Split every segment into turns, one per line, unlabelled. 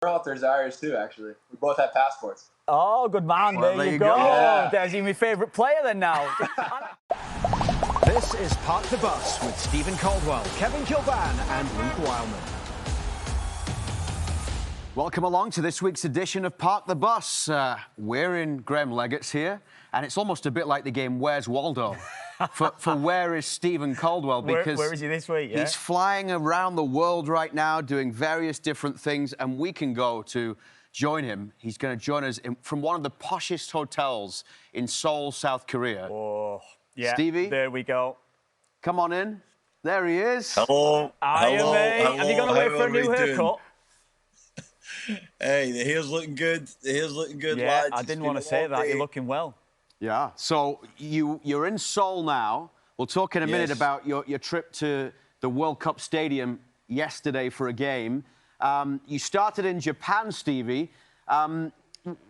Berhalter's Irish too, actually. We both have passports.
Oh, good man.
Well,
there you go.
Yeah.
There's my favourite player then now.
This is Park the Bus with Steven Caldwell, Kevin Kilbane and Luke Wileman.
Welcome along to this week's edition of Park the Bus. We're in Graham Leggett's here, and it's almost a bit like the game Where's Waldo? for where is Steven Caldwell? Because
where is he this week? Yeah?
He's flying around the world right now doing various different things, and we can go to join him. He's going to join us from one of the poshest hotels in Seoul, South Korea.
Oh, yeah.
Stevie?
There we go.
Come on in. There he is.
Hello.
Hello, mate. Have you gone away for a new haircut?
Hey, the hair's looking good. The hair's looking good,
yeah,
lads.
I didn't want to say that. You're looking well.
Yeah. So you're in Seoul now. We'll talk in a minute about your trip to the World Cup Stadium yesterday for a game. You started in Japan, Stevie.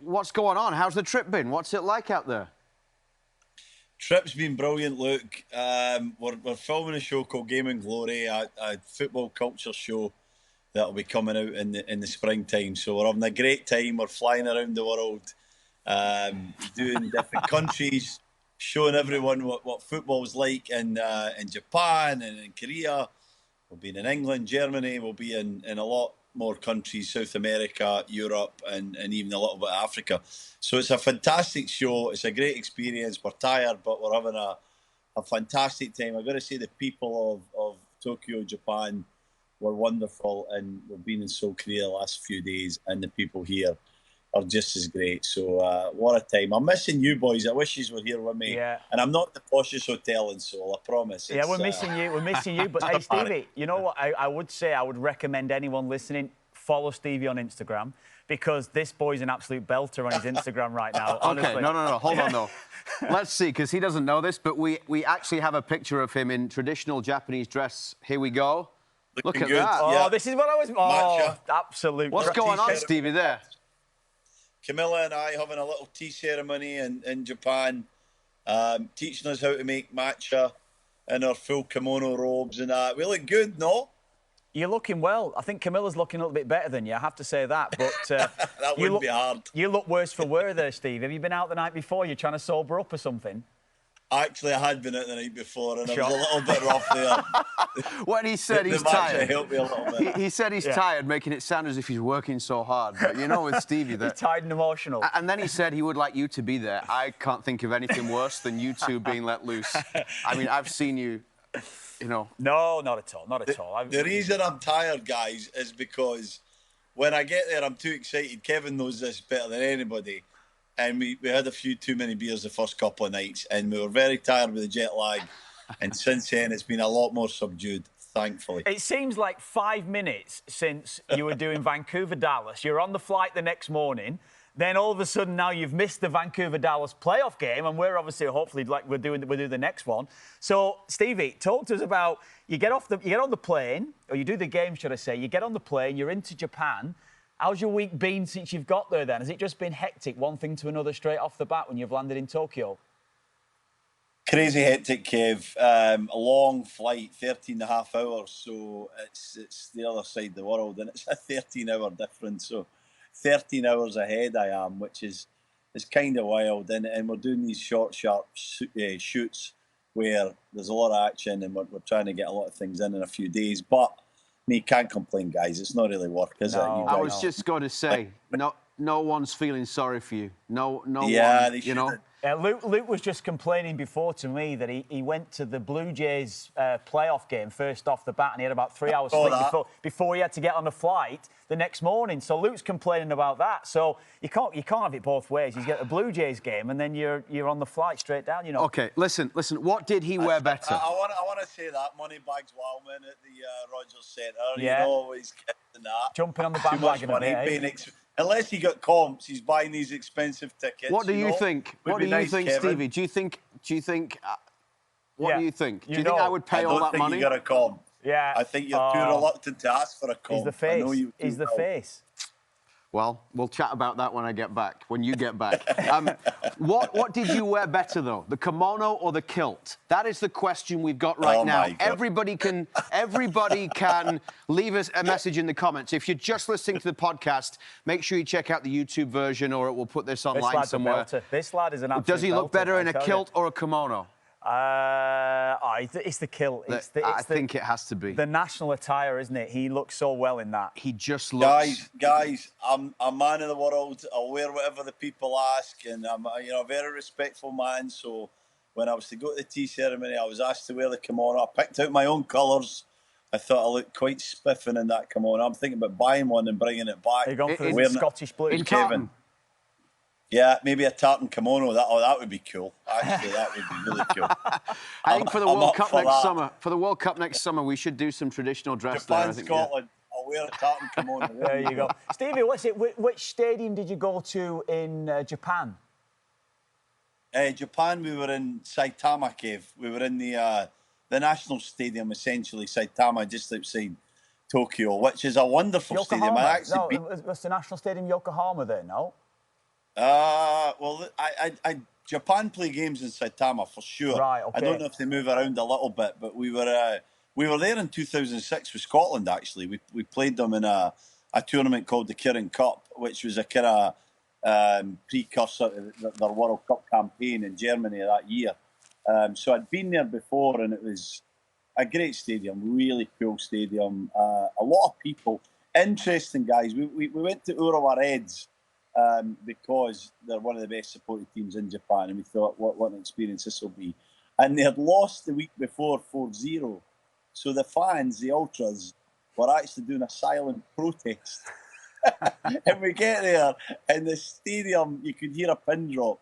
What's going on? How's the trip been? What's it like out there?
Trip's been brilliant, Luke. We're filming a show called Game and Glory, a football culture show that'll be coming out in the springtime. So we're having a great time. We're flying around the world, doing different countries, showing everyone what football's like in Japan and in Korea. We'll be in England, Germany. We'll be in a lot more countries, South America, Europe, and even a little bit of Africa. So it's a fantastic show. It's a great experience. We're tired, but we're having a fantastic time. I've got to say the people of Tokyo, Japan, were wonderful, and we've been in Seoul, Korea the last few days, and the people here are just as great. So what a time. I'm missing you boys. I wish you were here with me.
Yeah.
And I'm not the poshest hotel in Seoul, I promise.
Yeah, we're missing you. We're missing you. But hey, Stevie, you know what? I would say I would recommend anyone listening, follow Stevie on Instagram, because this boy's an absolute belter on his Instagram right now. Honestly.
Okay, no. Hold on, though. Let's see, because he doesn't know this, but we actually have a picture of him in traditional Japanese dress. Here we go. Look at
good.
that.
Oh,
Yeah.
this is what I was... Oh,
Matcha.
absolute...
What's going on, Stevie, there?
Camilla and I having a little tea ceremony in Japan, teaching us how to make matcha in our full kimono robes and that. We look good, no?
You're looking well. I think Camilla's looking a little bit better than you, I have to say that. But
That wouldn't be hard.
You look worse for wear there, Steve. Have you been out the night before? You're trying to sober up or something?
Actually, I had been out the night before and it was a little bit rough there.
When he said he's
the matcha
tired,
helped me a little bit.
he said he's tired, making it sound as if he's working so hard. But you know, with Stevie,
He's tired and emotional.
And then he said he would like you to be there. I can't think of anything worse than you two being let loose. I mean, I've seen you, you know.
No, not at all. Not at all.
The reason I'm tired, guys, is because when I get there, I'm too excited. Kevin knows this better than anybody. And we had a few too many beers the first couple of nights, and we were very tired with the jet lag. And since then, it's been a lot more subdued, thankfully.
It seems like 5 minutes since you were doing Vancouver-Dallas. You're on the flight the next morning. Then all of a sudden now you've missed the Vancouver-Dallas playoff game, and we're obviously hopefully we'll do the next one. So Stevie, talk to us about you get on the plane, or you do the game, should I say? You get on the plane, you're into Japan. How's your week been since you've got there then? Has it just been hectic, one thing to another straight off the bat when you've landed in Tokyo?
Crazy hectic, Kev. A long flight, 13 and a half hours. So it's the other side of the world, and it's a 13-hour difference. So 13 hours ahead I am, which is kind of wild. And we're doing these short, sharp shoots where there's a lot of action, and we're trying to get a lot of things in a few days. But you can't complain, guys. It's not really work, is it?
I was just going to say, no one's feeling sorry for you. No
yeah,
one, you know.
Luke was just complaining before to me that he went to the Blue Jays playoff game first off the bat, and he had about 3 hours sleep before he had to get on a flight the next morning. So Luke's complaining about that. So you can't have it both ways. You get a Blue Jays game, and then you're on the flight straight down. You know.
Okay, listen. What did he wear better?
I want to say that Moneybags Wileman at the Rogers Centre.
Yeah.
You know, always getting that.
Jumping on the bandwagon a bit, eh?
Unless he got comps, he's buying these expensive tickets.
What do you think? What do you think,
Kevin.
Stevie? Do you think? What do you think? Do you
know,
think I would pay all that money?
I don't think you got a comp.
Yeah.
I think you're too reluctant to ask for a comp.
He's the face. He's the face.
Well, we'll chat about that when I get back, when you get back. What did you wear better, though, the kimono or the kilt? That is the question we've got right now. Everybody can leave us a message in the comments. If you're just listening to the podcast, make sure you check out the YouTube version, or it will put this online somewhere.
This lad is an absolute
Does he look better in a kilt
you.
or a kimono?
It's the kilt.
I think it has to be
the national attire, isn't it? He looks so well in that.
He just looks.
Guys, I'm a man of the world. I'll wear whatever the people ask, and I'm a very respectful man. So when I was to go to the tea ceremony, I was asked to wear the kimono. I picked out my own colours. I thought I looked quite spiffing in that kimono. I'm thinking about buying one and bringing it back.
You're going for the Scottish blue,
Kevin. Yeah, maybe a tartan kimono. That would be cool. Actually, that would be really cool.
I think for the World Cup next summer, we should do some traditional dress there.
Japan, Scotland. Yeah. I'll wear a tartan kimono.
There you go, Stevie. Which stadium did you go to in Japan?
Japan. We were in Saitama Cave. We were in the national stadium, essentially Saitama, just outside Tokyo, which is a wonderful
Yokohama.
stadium.
Was the national stadium Yokohama there? No.
Well, Japan play games in Saitama for sure.
Right, okay.
I don't know if they move around a little bit, but we were there in 2006 with Scotland. Actually, we played them in a tournament called the Kirin Cup, which was a kind of precursor to their World Cup campaign in Germany that year. So I'd been there before, and it was a great stadium, really cool stadium. A lot of people, interesting guys. We went to Urawa Reds. Because they're one of the best supported teams in Japan, and we thought, what an experience this will be. And they had lost the week before 4-0. So the fans, the ultras, were actually doing a silent protest. And we get there, and the stadium, you could hear a pin drop.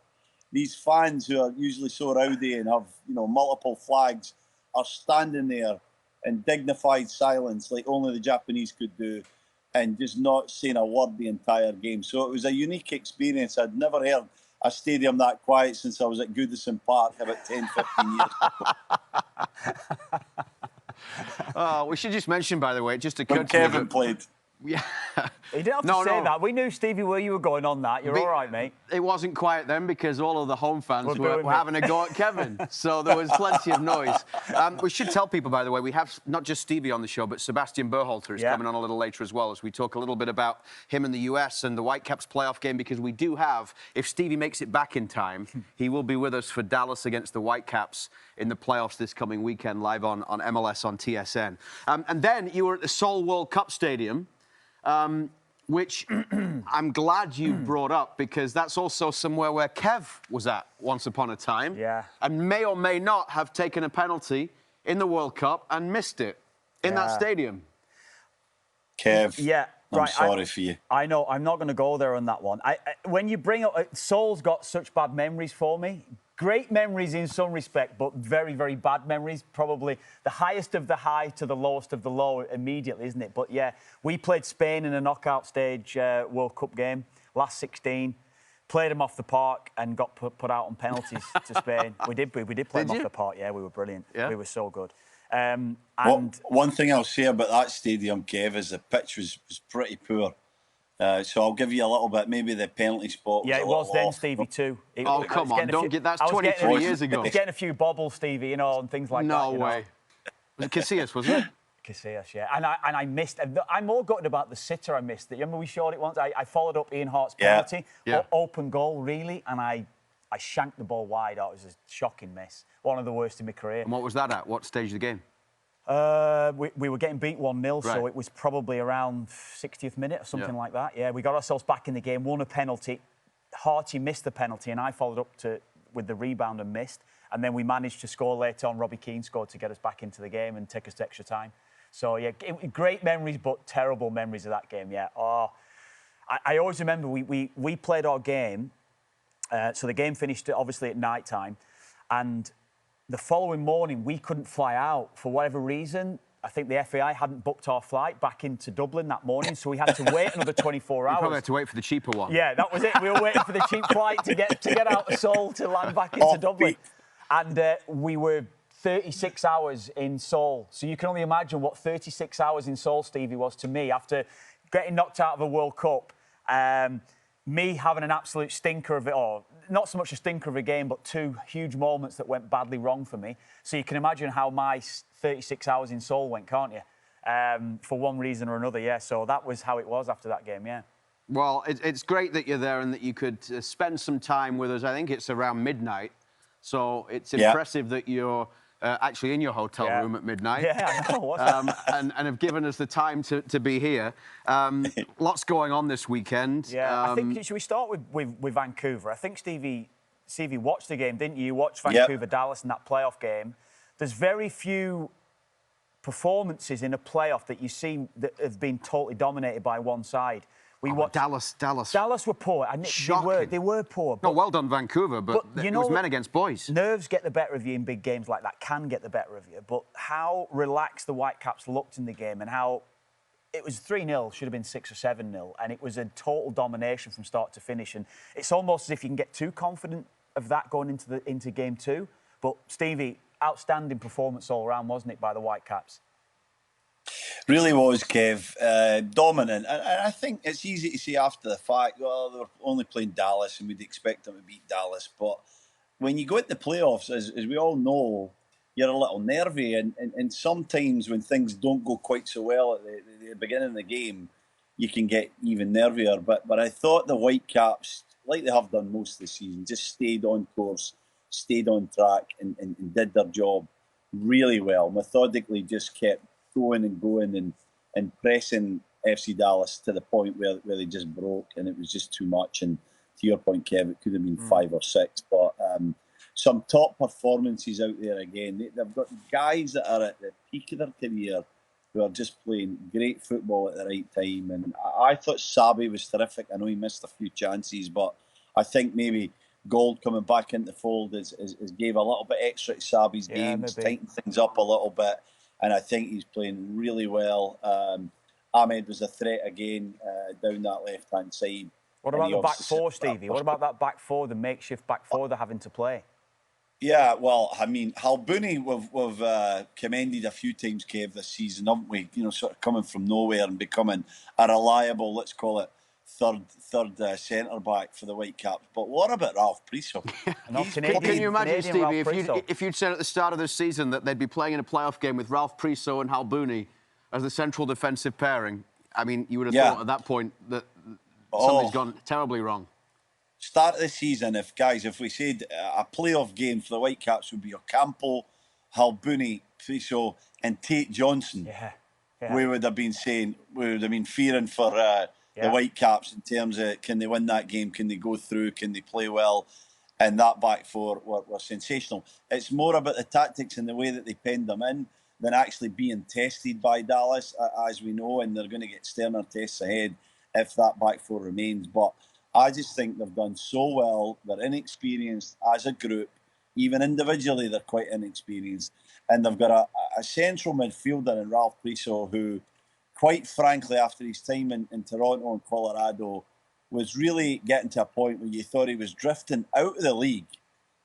These fans, who are usually so rowdy and have multiple flags, are standing there in dignified silence, like only the Japanese could do, and just not saying a word the entire game. So it was a unique experience. I'd never heard a stadium that quiet since I was at Goodison Park about 10, 15 years ago.
We should just mention, by the way, just
when Kevin played.
Yeah.
You didn't have to say that. We knew, Stevie, where you were going on that. You're all right, mate.
It wasn't quiet then because all of the home fans were having a go at Kevin. So there was plenty of noise. We should tell people, by the way, we have not just Stevie on the show, but Sebastian Berhalter is coming on a little later as well, as we talk a little bit about him in the US and the Whitecaps playoff game, because we do have, if Stevie makes it back in time, he will be with us for Dallas against the Whitecaps in the playoffs this coming weekend, live on MLS on TSN. And then you were at the Seoul World Cup Stadium, which I'm glad you brought up, because that's also somewhere where Kev was at once upon a time.
Yeah.
And may or may not have taken a penalty in the World Cup and missed it in that stadium.
Kev, I'm
right,
sorry for you.
I know, I'm not going to go there on that one. When you bring up, Seoul's got such bad memories for me. Great memories in some respect, but very, very bad memories. Probably the highest of the high to the lowest of the low immediately, isn't it? But yeah, we played Spain in a knockout stage World Cup game, last 16. Played them off the park and got put out on penalties to Spain. We did play them off the park. Yeah, we were brilliant. Yeah. We were so good. And
one thing I'll say about that stadium, Kev, is the pitch was pretty poor. So I'll give you a little bit. Maybe the penalty spot.
Yeah, it was then, Stevie, too.
Come on, don't get that's 23 years ago.
It was getting a few bobbles, Stevie, and things like that.
No way. Was it Casillas, wasn't it?
Casillas, yeah. And I missed. I'm more gutted about the sitter I missed. Remember we showed it once? I followed up Ian Hart's penalty. Yeah. Open goal, really, and I shanked the ball wide. Oh, it was a shocking miss. One of the worst in my career.
And what was that at? What stage of the game?
We were getting beat 1-0, so it was probably around 60th minute or something like that. Yeah, we got ourselves back in the game, won a penalty. Harty missed the penalty, and I followed up with the rebound and missed. And then we managed to score later on. Robbie Keane scored to get us back into the game and take us to extra time. So, yeah, great memories, but terrible memories of that game, yeah. Oh, I always remember we played our game. So the game finished, obviously, at night time. And the following morning, we couldn't fly out for whatever reason. I think the FAI hadn't booked our flight back into Dublin that morning, so we had to wait another 24 hours.
You probably had to wait for the cheaper one.
Yeah, that was it. We were waiting for the cheap flight to get out of Seoul to land back into Dublin. And we were 36 hours in Seoul. So you can only imagine what 36 hours in Seoul, Stevie, was to me after getting knocked out of a World Cup Me having an absolute stinker of it, or not so much a stinker of a game, but 2 huge moments that went badly wrong for me. So you can imagine how my 36 hours in Seoul went, can't you? For one reason or another, yeah. So that was how it was after that game, yeah.
Well, it's great that you're there and that you could spend some time with us. I think it's around midnight. So it's impressive that you're actually in your hotel room at midnight.
Yeah, I know.
And have given us the time to be here. Lots going on this weekend.
Yeah, I think, should we start with Vancouver? I think Stevie watched the game, didn't you? You watched Vancouver-Dallas in that playoff game. There's very few performances in a playoff that you see that have been totally dominated by one side. We watched
Dallas.
Dallas were poor. They were poor.
No, well done, Vancouver, but it was men against boys.
Nerves get the better of you in big games like that, can get the better of you. But how relaxed the Whitecaps looked in the game and how it was 3-0, should have been 6 or 7-0, and it was a total domination from start to finish. And it's almost as if you can get too confident of that going into game 2. But Stevie, outstanding performance all around, wasn't it, by the Whitecaps?
Really was, Kev. Dominant. And I think it's easy to say after the fact, well, they were only playing Dallas and we'd expect them to beat Dallas. But when you go into the playoffs, as we all know, you're a little nervy. And sometimes when things don't go quite so well at the beginning of the game, you can get even nervier. But I thought the Whitecaps, like they have done most of the season, just stayed on course, stayed on track and did their job really well. Methodically just kept going and pressing FC Dallas to the point where they just broke and it was just too much. And to your point, Kev, it could have been 5 or 6. But some top performances out there again. They've got guys that are at the peak of their career who are just playing great football at the right time. And I thought Sabi was terrific. I know he missed a few chances, but I think maybe Gold coming back into the fold has gave a little bit extra to Sabi's games, tightened things up a little bit. And I think he's playing really well. Ahmed was a threat again down that left-hand side.
What about the back 4, Stevie? What about that back 4, the makeshift back 4 they're having to play?
Yeah, well, I mean, Halbouni we've commended a few times, Kev, this season, haven't we? You know, sort of coming from nowhere and becoming a reliable, let's call it, third centre-back for the Whitecaps. But what about Ralph Priso?
Can you imagine, Stevie, if you'd said at the start of the season that they'd be playing in a playoff game with Ralph Priso and Halbouni as the central defensive pairing? I mean, you would have thought at that point that something's gone terribly wrong.
Start of the season, if we said a playoff game for the Whitecaps would be Ocampo, Halbouni, Priso and Tate Johnson, we would have been fearing for the Whitecaps in terms of can they win that game, can they go through, can they play well, and that back 4 were sensational. It's more about the tactics and the way that they penned them in than actually being tested by Dallas, as we know, and they're going to get sterner tests ahead if that back 4 remains. But I just think they've done so well. They're inexperienced as a group. Even individually, they're quite inexperienced. And they've got a central midfielder in Ralph Priso who, quite frankly, after his time in Toronto and Colorado, was really getting to a point where you thought he was drifting out of the league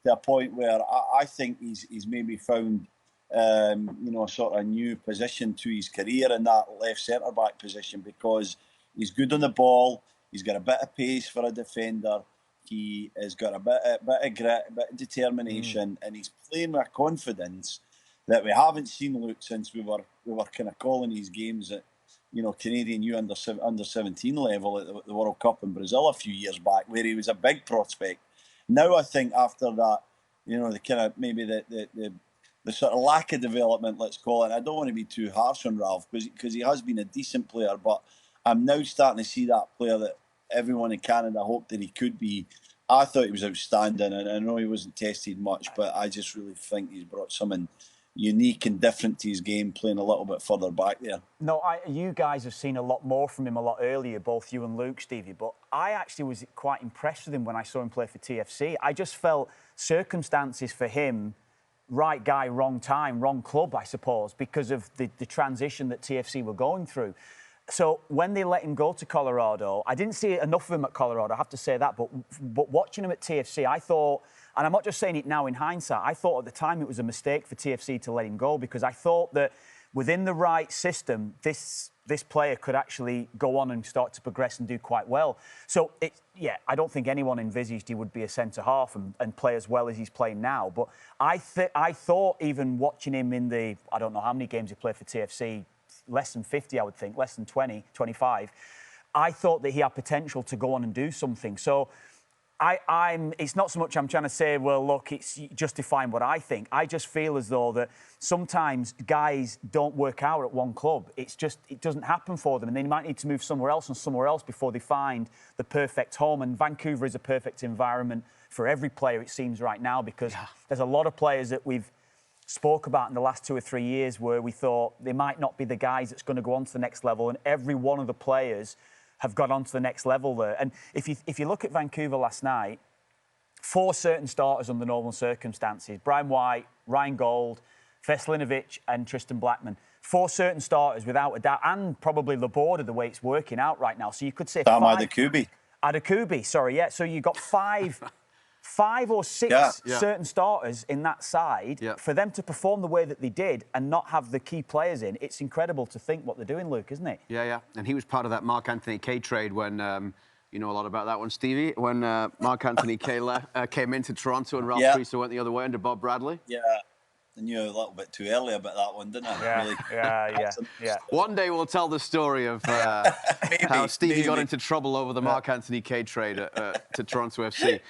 to a point where I think he's maybe found sort of a new position to his career in that left centre-back position because he's good on the ball. He's got a bit of pace for a defender. He has got a bit of grit, a bit of determination, and he's playing with a confidence that we haven't seen, Luke, since we were kind of calling these games at Canadian U under 17 level at the World Cup in Brazil a few years back, where he was a big prospect. Now I think after that, the kind of maybe the sort of lack of development, let's call it. I don't want to be too harsh on Ralph because he has been a decent player, but I'm now starting to see that player that everyone in Canada hoped that he could be. I thought he was outstanding, and I know he wasn't tested much, but I just really think he's brought something unique and different to his game, playing a little bit further back there.
No, you guys have seen a lot more from him a lot earlier, both you and Luke, Stevie, but I actually was quite impressed with him when I saw him play for TFC. I just felt circumstances for him, right guy, wrong time, wrong club, I suppose, because of the transition that TFC were going through. So when they let him go to Colorado, I didn't see enough of him at Colorado, I have to say that, but watching him at TFC, I thought, and I'm not just saying it now in hindsight, I thought at the time it was a mistake for TFC to let him go because I thought that within the right system, this this player could actually go on and start to progress and do quite well. So, I don't think anyone envisaged he would be a centre-half and play as well as he's playing now. But I thought even watching him in I don't know how many games he played for TFC, less than 50, I would think, less than 20, 25, I thought that he had potential to go on and do something. So it's not so much I'm trying to say, well, look, it's justifying what I think. I just feel as though that sometimes guys don't work out at one club. It doesn't happen for them, and they might need to move somewhere else before they find the perfect home. And Vancouver is a perfect environment for every player, it seems, right now, because there's a lot of players that we've spoke about in the last 2 or 3 years where we thought they might not be the guys that's going to go on to the next level, and every one of the players have got on to the next level there. And if you look at Vancouver last night, 4 certain starters under normal circumstances: Brian White, Ryan Gold, Veselinovic and Tristan Blackman. 4 certain starters without a doubt, and probably Laborda, the way it's working out right now. So you could say
Sam
5...
Adekubi,
sorry, yeah. So you got 5 or 6 certain starters in that side. For them to perform the way that they did and not have the key players in, it's incredible to think what they're doing, Luke, isn't it?
Yeah. And he was part of that Mark Anthony Kaye trade when, you know a lot about that one, Stevie, when Mark Anthony Kaye came into Toronto and Ralph Crepeau went the other way under Bob Bradley.
Yeah. I knew a little bit too early about that one, didn't I?
Yeah.
One day we'll tell the story of how Stevie got into trouble over the Mark Anthony Kaye trade to Toronto FC.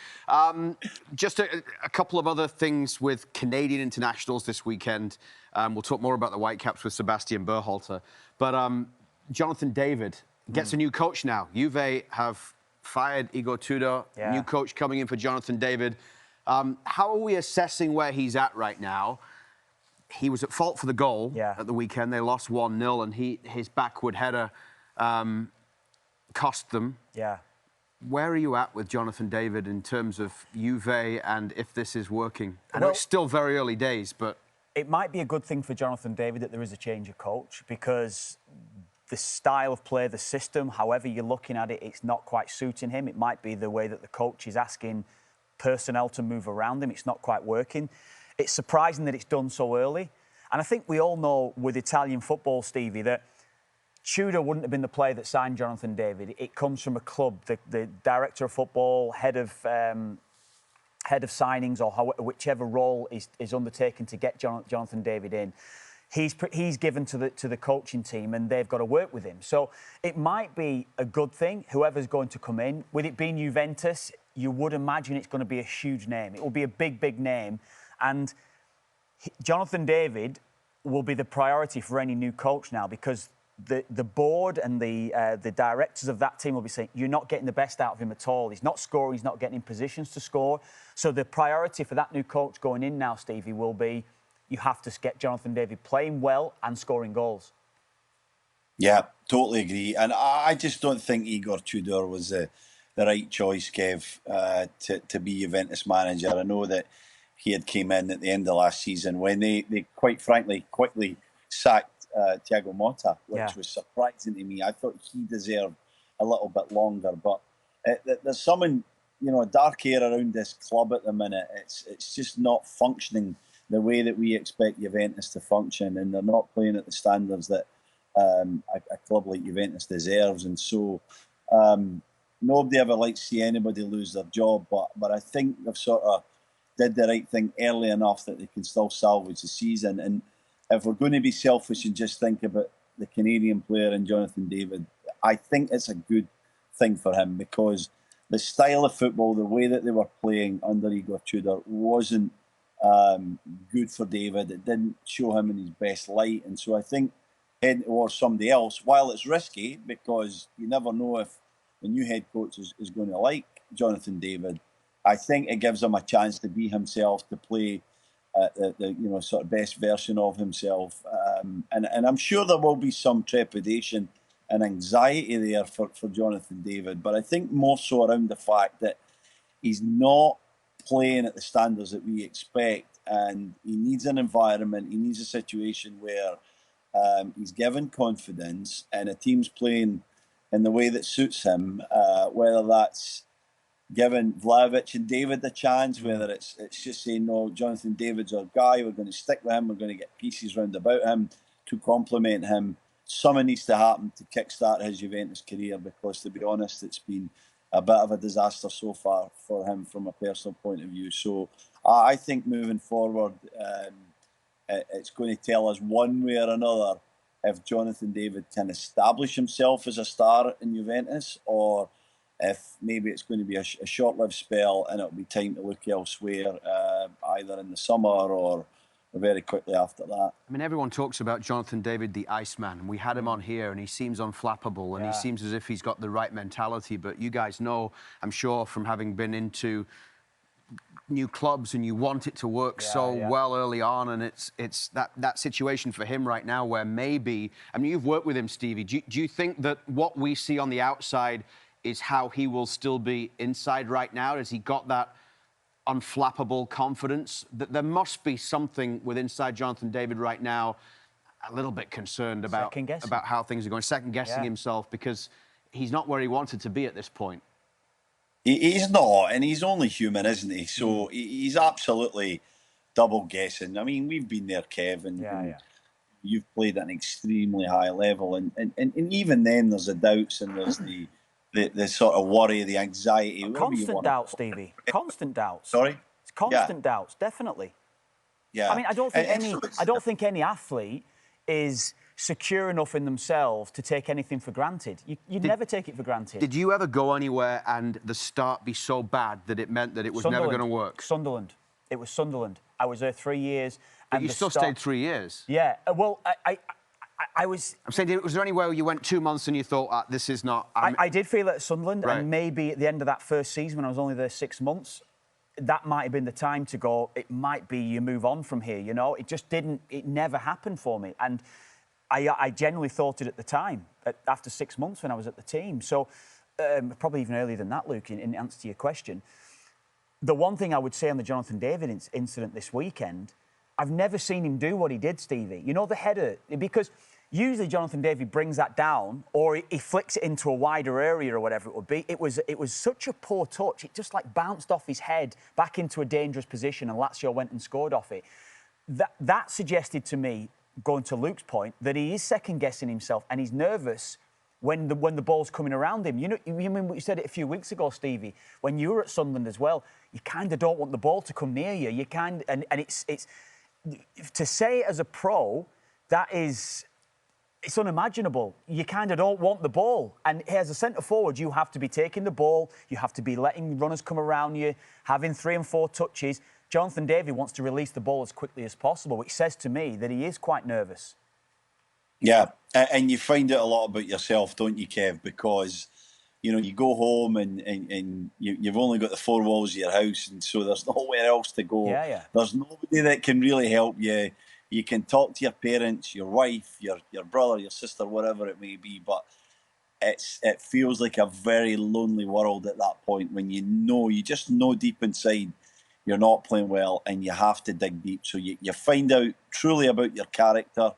Just a couple of other things with Canadian internationals this weekend. We'll talk more about the Whitecaps with Sebastian Berhalter. But Jonathan David gets a new coach now. Juve have fired Igor Tudor, new coach coming in for Jonathan David. How are we assessing where he's at right now? He was at fault for the goal at the weekend. They lost 1-0, and his backward header cost them.
Yeah.
Where are you at with Jonathan David in terms of Juve and if this is working? I know it's still very early days, but...
It might be a good thing for Jonathan David that there is a change of coach, because the style of play, the system, however you're looking at it, it's not quite suiting him. It might be the way that the coach is asking personnel to move around him. It's not quite working. It's surprising that it's done so early. And I think we all know with Italian football, Stevie, that Tudor wouldn't have been the player that signed Jonathan David. It comes from a club, the director of football, head of signings, or whichever role is undertaken to get Jonathan David in. He's given to the coaching team, and they've got to work with him. So it might be a good thing, whoever's going to come in. With it being Juventus, you would imagine it's going to be a huge name. It will be a big, big name. And Jonathan David will be the priority for any new coach now, because the board and the directors of that team will be saying, you're not getting the best out of him at all. He's not scoring. He's not getting in positions to score. So the priority for that new coach going in now, Stevie, will be you have to get Jonathan David playing well and scoring goals.
Yeah, totally agree. And I just don't think Igor Tudor was the right choice, Kev, to be Juventus manager. I know that he had came in at the end of last season when they quite frankly quickly sacked Thiago Motta, which was surprising to me. I thought he deserved a little bit longer, but there's something, dark air around this club at the minute. It's just not functioning the way that we expect Juventus to function, and they're not playing at the standards that a club like Juventus deserves. And so nobody ever likes to see anybody lose their job, but I think they've sort of did the right thing early enough that they can still salvage the season. And if we're going to be selfish and just think about the Canadian player and Jonathan David, I think it's a good thing for him, because the style of football, the way that they were playing under Igor Tudor, wasn't good for David. It didn't show him in his best light. And so I think heading towards somebody else, while it's risky, because you never know if the new head coach is going to like Jonathan David, I think it gives him a chance to be himself, to play the sort of best version of himself. And I'm sure there will be some trepidation and anxiety there for Jonathan David, but I think more so around the fact that he's not playing at the standards that we expect, and he needs an environment, he needs a situation where he's given confidence and a team's playing in the way that suits him, whether that's giving Vlahovic and David the chance, whether it's just saying, no, Jonathan David's our guy, we're going to stick with him, we're going to get pieces round about him to complement him. something needs to happen to kickstart his Juventus career, because, to be honest, it's been a bit of a disaster so far for him from a personal point of view. So I think moving forward, it's going to tell us one way or another if Jonathan David can establish himself as a star in Juventus, or if maybe it's going to be a short-lived spell and it'll be time to look elsewhere, either in the summer or very quickly after that.
I mean, everyone talks about Jonathan David, the Iceman, and we had him on here, and he seems unflappable, and he seems as if he's got the right mentality. But you guys know, I'm sure, from having been into new clubs, and you want it to work well early on, and it's that situation for him right now where maybe, I mean, you've worked with him, Stevie. Do you think that what we see on the outside is how he will still be inside right now? Has he got that unflappable confidence? That there must be something with inside Jonathan David right now, a little bit concerned about how things are going, second-guessing himself, because he's not where he wanted to be at this point.
He's not, and he's only human, isn't he? So he's absolutely double-guessing. I mean, we've been there, Kevin. You've played at an extremely high level, and even then there's the doubts and there's the sort of worry, the anxiety.
Constant doubts, Stevie. Constant doubts.
Sorry?
It's constant doubts, definitely.
Yeah.
I mean, I don't think any athlete is secure enough in themselves to take anything for granted. You never take it for granted.
Did you ever go anywhere and the start be so bad that it meant that it was never going to work?
Sunderland. It was Sunderland. I was there 3 years.
But you still stayed 3 years?
Yeah. Well, I was...
I'm saying, was there anywhere where you went 2 months and you thought, this is not...
I did feel it at Sunderland, and maybe at the end of that first season, when I was only there 6 months, that might have been the time to go, it might be you move on from here, you know? It just didn't... It never happened for me. And I genuinely thought it at the time, after 6 months when I was at the team. So probably even earlier than that, Luke, in answer to your question. The one thing I would say on the Jonathan David incident this weekend, I've never seen him do what he did, Stevie. You know, the header, because usually Jonathan David brings that down, or he flicks it into a wider area or whatever it would be. It was such a poor touch. It just like bounced off his head back into a dangerous position, and Lazio went and scored off it. That suggested to me, going to Luke's point, that he is second-guessing himself and he's nervous when the ball's coming around him. You know, you said it a few weeks ago, Stevie, when you were at Sunderland as well. You kind of don't want the ball to come near you. You and it's to say it as a pro, it's unimaginable. You kind of don't want the ball. And as a centre forward, you have to be taking the ball. You have to be letting runners come around you, having 3 and 4 touches. Jonathan David wants to release the ball as quickly as possible, which says to me that he is quite nervous.
Yeah, and you find out a lot about yourself, don't you, Kev? Because, you know, you go home and you've only got the 4 walls of your house, and so there's nowhere else to go. There's nobody that can really help you. You can talk to your parents, your wife, your brother, your sister, whatever it may be, but it feels like a very lonely world at that point when you just know deep inside you're not playing well and you have to dig deep. So you find out truly about your character.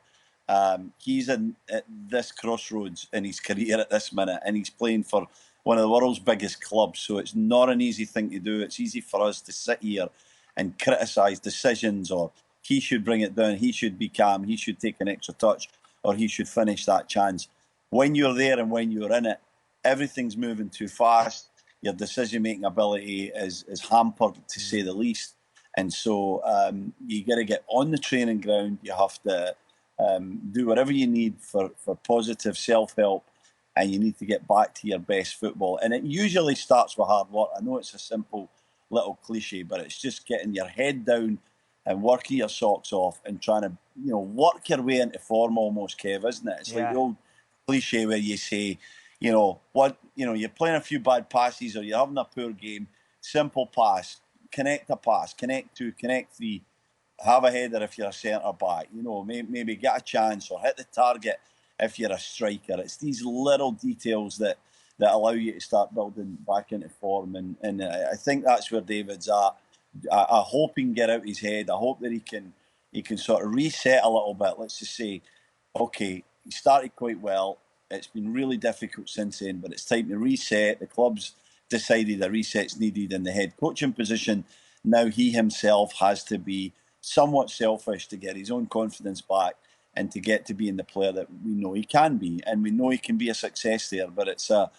He's at this crossroads in his career at this minute, and he's playing for one of the world's biggest clubs. So it's not an easy thing to do. It's easy for us to sit here and criticise decisions, or he should bring it down, he should be calm, he should take an extra touch, or he should finish that chance. When you're there and when you're in it, everything's moving too fast. Your decision-making ability is hampered, to say the least. And so you got to get on the training ground. You have to do whatever you need for positive self-help, and you need to get back to your best football. And it usually starts with hard work. I know it's a simple little cliche, but it's just getting your head down and working your socks off and trying to, work your way into form almost, Kev, isn't it? It's like the old cliche where you say, you're playing a few bad passes or you're having a poor game, simple pass, connect a pass, connect 2, connect 3, have a header if you're a centre-back, maybe get a chance or hit the target if you're a striker. It's these little details that allow you to start building back into form, and I think that's where David's at. I hope he can get out his head. I hope that he can sort of reset a little bit. Let's just say, okay, he started quite well. It's been really difficult since then, but it's time to reset. The club's decided a reset's needed in the head coaching position. Now he himself has to be somewhat selfish to get his own confidence back and to get to being the player that we know he can be, and we know he can be a success there. But it's a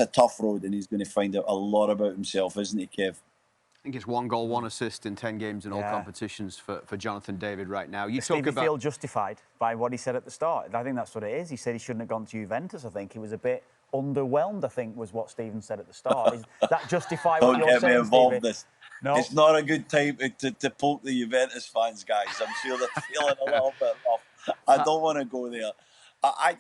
tough road, and he's going to find out a lot about himself, isn't he, Kev?
I think it's 1 goal, 1 assist in 10 games in all competitions for Jonathan David right now. You talk about...
feel justified by what he said at the start. I think that's what it is. He said he shouldn't have gone to Juventus. I think he was a bit underwhelmed, I think, was what Steven said at the start. Is that justify what you're saying,
Don't get me involved
Stevie?
this.
No.
It's not a good time to poke the Juventus fans, guys. I'm sure they're feeling a little bit rough. I don't want to go there. I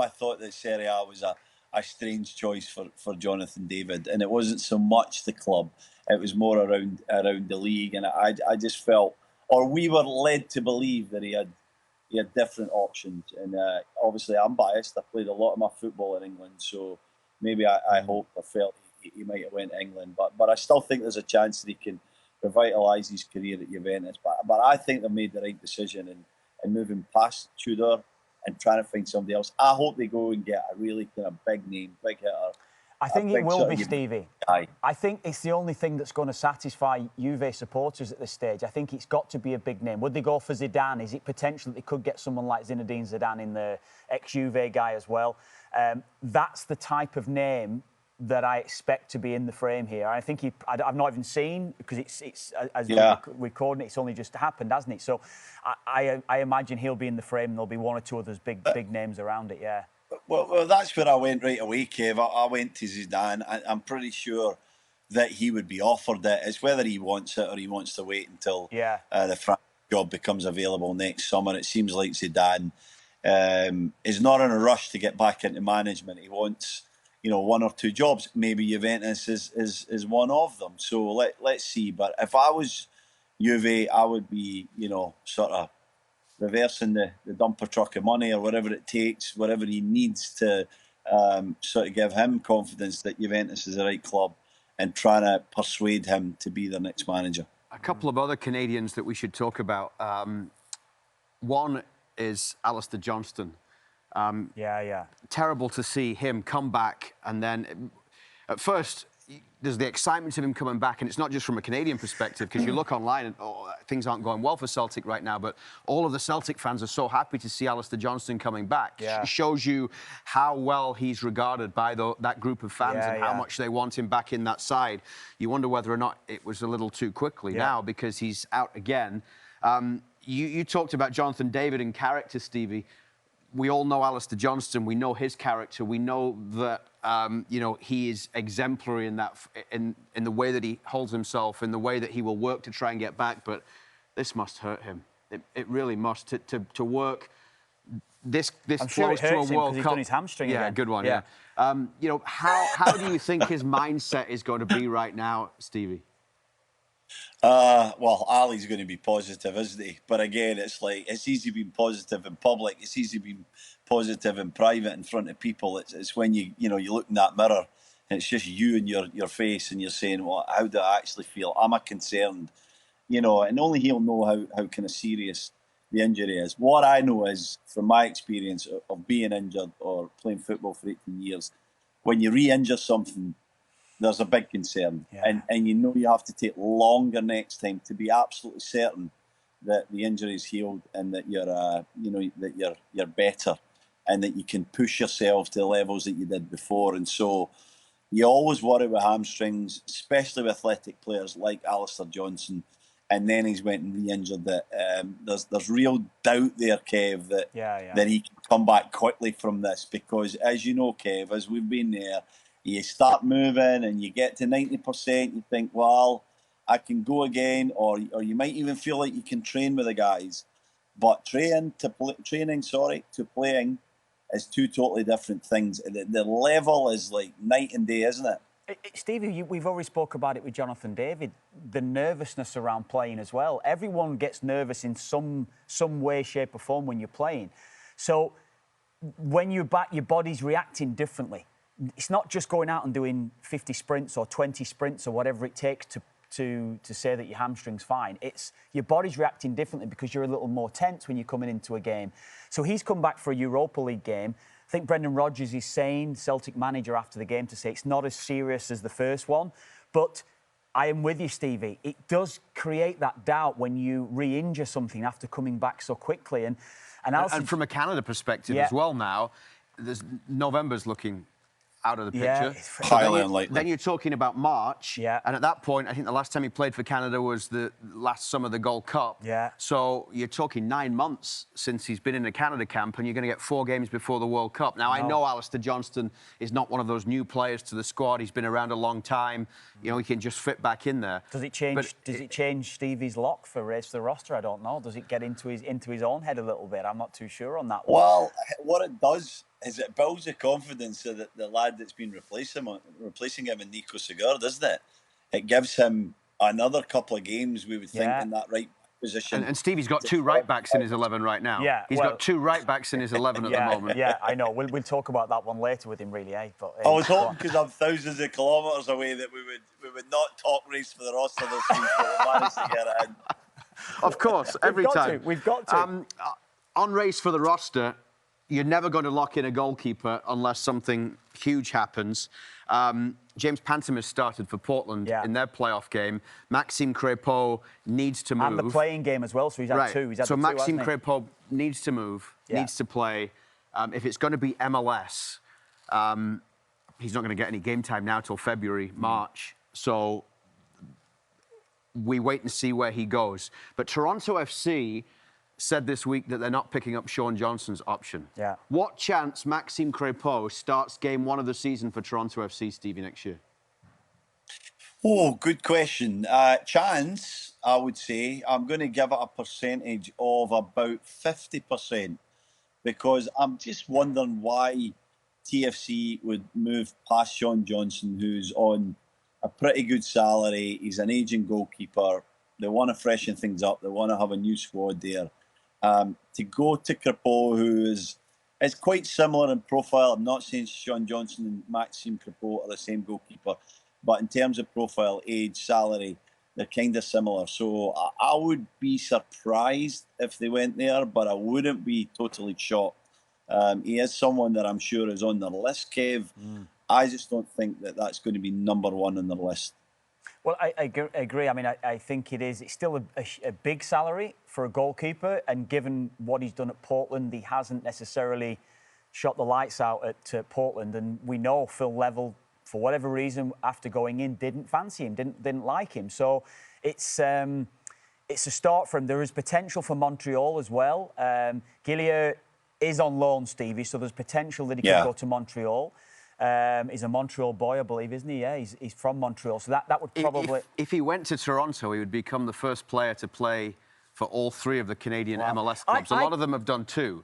thought that Serie A was a strange choice for Jonathan David, and it wasn't so much the club. It was more around the league, and I just felt, or we were led to believe that he had different options. And obviously, I'm biased. I played a lot of my football in England, so maybe I felt he might have went to England, but I still think there's a chance that he can revitalise his career at Juventus. But I think they've made the right decision in moving past Tudor and trying to find somebody else. I hope they go and get a really kind of big name, big hitter.
I think it will be, Stevie. I think it's the only thing that's going to satisfy Juve supporters at this stage. I think it's got to be a big name. Would they go for Zidane? Is it potential that they could get someone like Zinedine Zidane in, the ex-Juve guy as well? That's the type of name that I expect to be in the frame here. I think I've not even seen, because it's as we're recording, it's only just happened, hasn't it? So I imagine he'll be in the frame, and there'll be 1 or 2 others big names around it. Yeah.
Well, that's where I went right away, Kev. I went to Zidane. I'm pretty sure that he would be offered it. It's whether he wants it or he wants to wait until the France job becomes available next summer. It seems like Zidane is not in a rush to get back into management. He wants, 1 or 2 jobs. Maybe Juventus is one of them. So let's see. But if I was Juve, I would be, sort of reversing the dumper truck of money or whatever it takes, whatever he needs to sort of give him confidence that Juventus is the right club, and trying to persuade him to be their next manager.
A couple of other Canadians that we should talk about. One is Alistair Johnston. Terrible to see him come back, and then at first there's the excitement of him coming back, and it's not just from a Canadian perspective, because you look online and things aren't going well for Celtic right now, but all of the Celtic fans are so happy to see Alistair Johnston coming back. It shows you how well he's regarded by that group of fans and how much they want him back in that side. You wonder whether or not it was a little too quickly now, because he's out again. You talked about Jonathan David and character, Stevie. We all know Alistair Johnston. We know his character. We know that he is exemplary in that, in the way that he holds himself, in the way that he will work to try and get back. But this must hurt him. It really must to work this close to a World Cup.
He's done his hamstring again.
Good one. Yeah. How do you think his mindset is going to be right now, Stevie?
Well, Ali's going to be positive, isn't he? But again, it's like, it's easy being positive in public. It's easy being positive in private in front of people. It's when you look in that mirror and it's just you and your face, and you're saying, well, how do I actually feel? Am I concerned? And only he'll know how kind of serious the injury is. What I know is, from my experience of being injured or playing football for 18 years, when you re-injure something, there's a big concern, and you have to take longer next time to be absolutely certain that the injury is healed, and that you're better, and that you can push yourself to the levels that you did before. And so you always worry with hamstrings, especially with athletic players like Alistair Johnston, and then he's went and re-injured. That there's real doubt there, Kev, that he can come back quickly from this, because as you know, Kev, as we've been there, you start moving and you get to 90%, you think, well, I can go again, or you might even feel like you can train with the guys. But training to playing is 2 totally different things. The level is like night and day, isn't it?
Stevie, we've already spoke about it with Jonathan David, the nervousness around playing as well. Everyone gets nervous in some way, shape or form when you're playing. So when you're back, your body's reacting differently. It's not just going out and doing 50 sprints or 20 sprints or whatever it takes to say that your hamstring's fine. It's your body's reacting differently because you're a little more tense when you're coming into a game. So he's come back for a Europa League game. I think Brendan Rodgers is saying, Celtic manager after the game, to say it's not as serious as the first one. But I am with you, Stevie. It does create that doubt when you re-injure something after coming back so quickly. And
And from a Canada perspective as well now, November's looking out of the picture.
Highly unlikely.
Then you're talking about March.
Yeah.
And at that point, I think the last time he played for Canada was the last summer, the Gold Cup.
Yeah.
So you're talking 9 months since he's been in a Canada camp, and you're going to get 4 games before the World Cup. Now, I know Alistair Johnston is not one of those new players to the squad. He's been around a long time. You know, he can just fit back in there.
Does it change? Does it change Stevie's lock for race to the roster? I don't know. Does it get into his own head a little bit? I'm not too sure on that one.
Well, what it does is it builds the confidence of the lad that's been replacing him in Nico Segur, doesn't it? It gives him another couple of games, we would think, in that right position.
And Stevie's got 2 right-backs in his 11 right now.
Yeah,
He's got 2 right-backs in his 11 at the moment.
Yeah, I know. We'll talk about that one later with him, really, eh? But,
I was hoping, because I'm thousands of kilometres away, that we would not talk race for the roster this week, but we managed to get it in.
Of course, every time.
We've got to.
On race for the roster, you're never going to lock in a goalkeeper unless something huge happens. James Pantomis started for Portland in their playoff game. Maxime Crepeau needs to move.
And the playing game as well, so he's had 2. He's had
so Maxime
two,
Crepeau needs to move, needs to play. If it's going to be MLS, he's not going to get any game time now till February, March. So we wait and see where he goes. But Toronto FC said this week that they're not picking up Sean Johnson's option.
Yeah.
What chance Maxime Crepeau starts game 1 of the season for Toronto FC, Stevie, next year?
Oh, good question. Chance, I would say, I'm going to give it a percentage of about 50%, because I'm just wondering why TFC would move past Sean Johnson, who's on a pretty good salary. He's an aging goalkeeper. They want to freshen things up. They want to have a new squad there. To go to Crepeau, who is quite similar in profile. I'm not saying Sean Johnson and Maxime Crepeau are the same goalkeeper, but in terms of profile, age, salary, they're kind of similar. So I would be surprised if they went there, but I wouldn't be totally shocked. He is someone that I'm sure is on their list, Kev. I just don't think that that's going to be number 1 on their list.
Well, I agree. I mean, I think it is. It's still a big salary for a goalkeeper, and given what he's done at Portland, he hasn't necessarily shot the lights out at Portland. And we know Phil Level, for whatever reason, after going in, didn't fancy him, didn't like him. So it's a start for him. There is potential for Montreal as well. Gillier is on loan, Stevie, so there's potential that he could go to Montreal. He's a Montreal boy, I believe, isn't he? Yeah, he's from Montreal, so that would probably...
If he went to Toronto, he would become the first player to play for all 3 of the Canadian MLS clubs. A lot of them have done 2.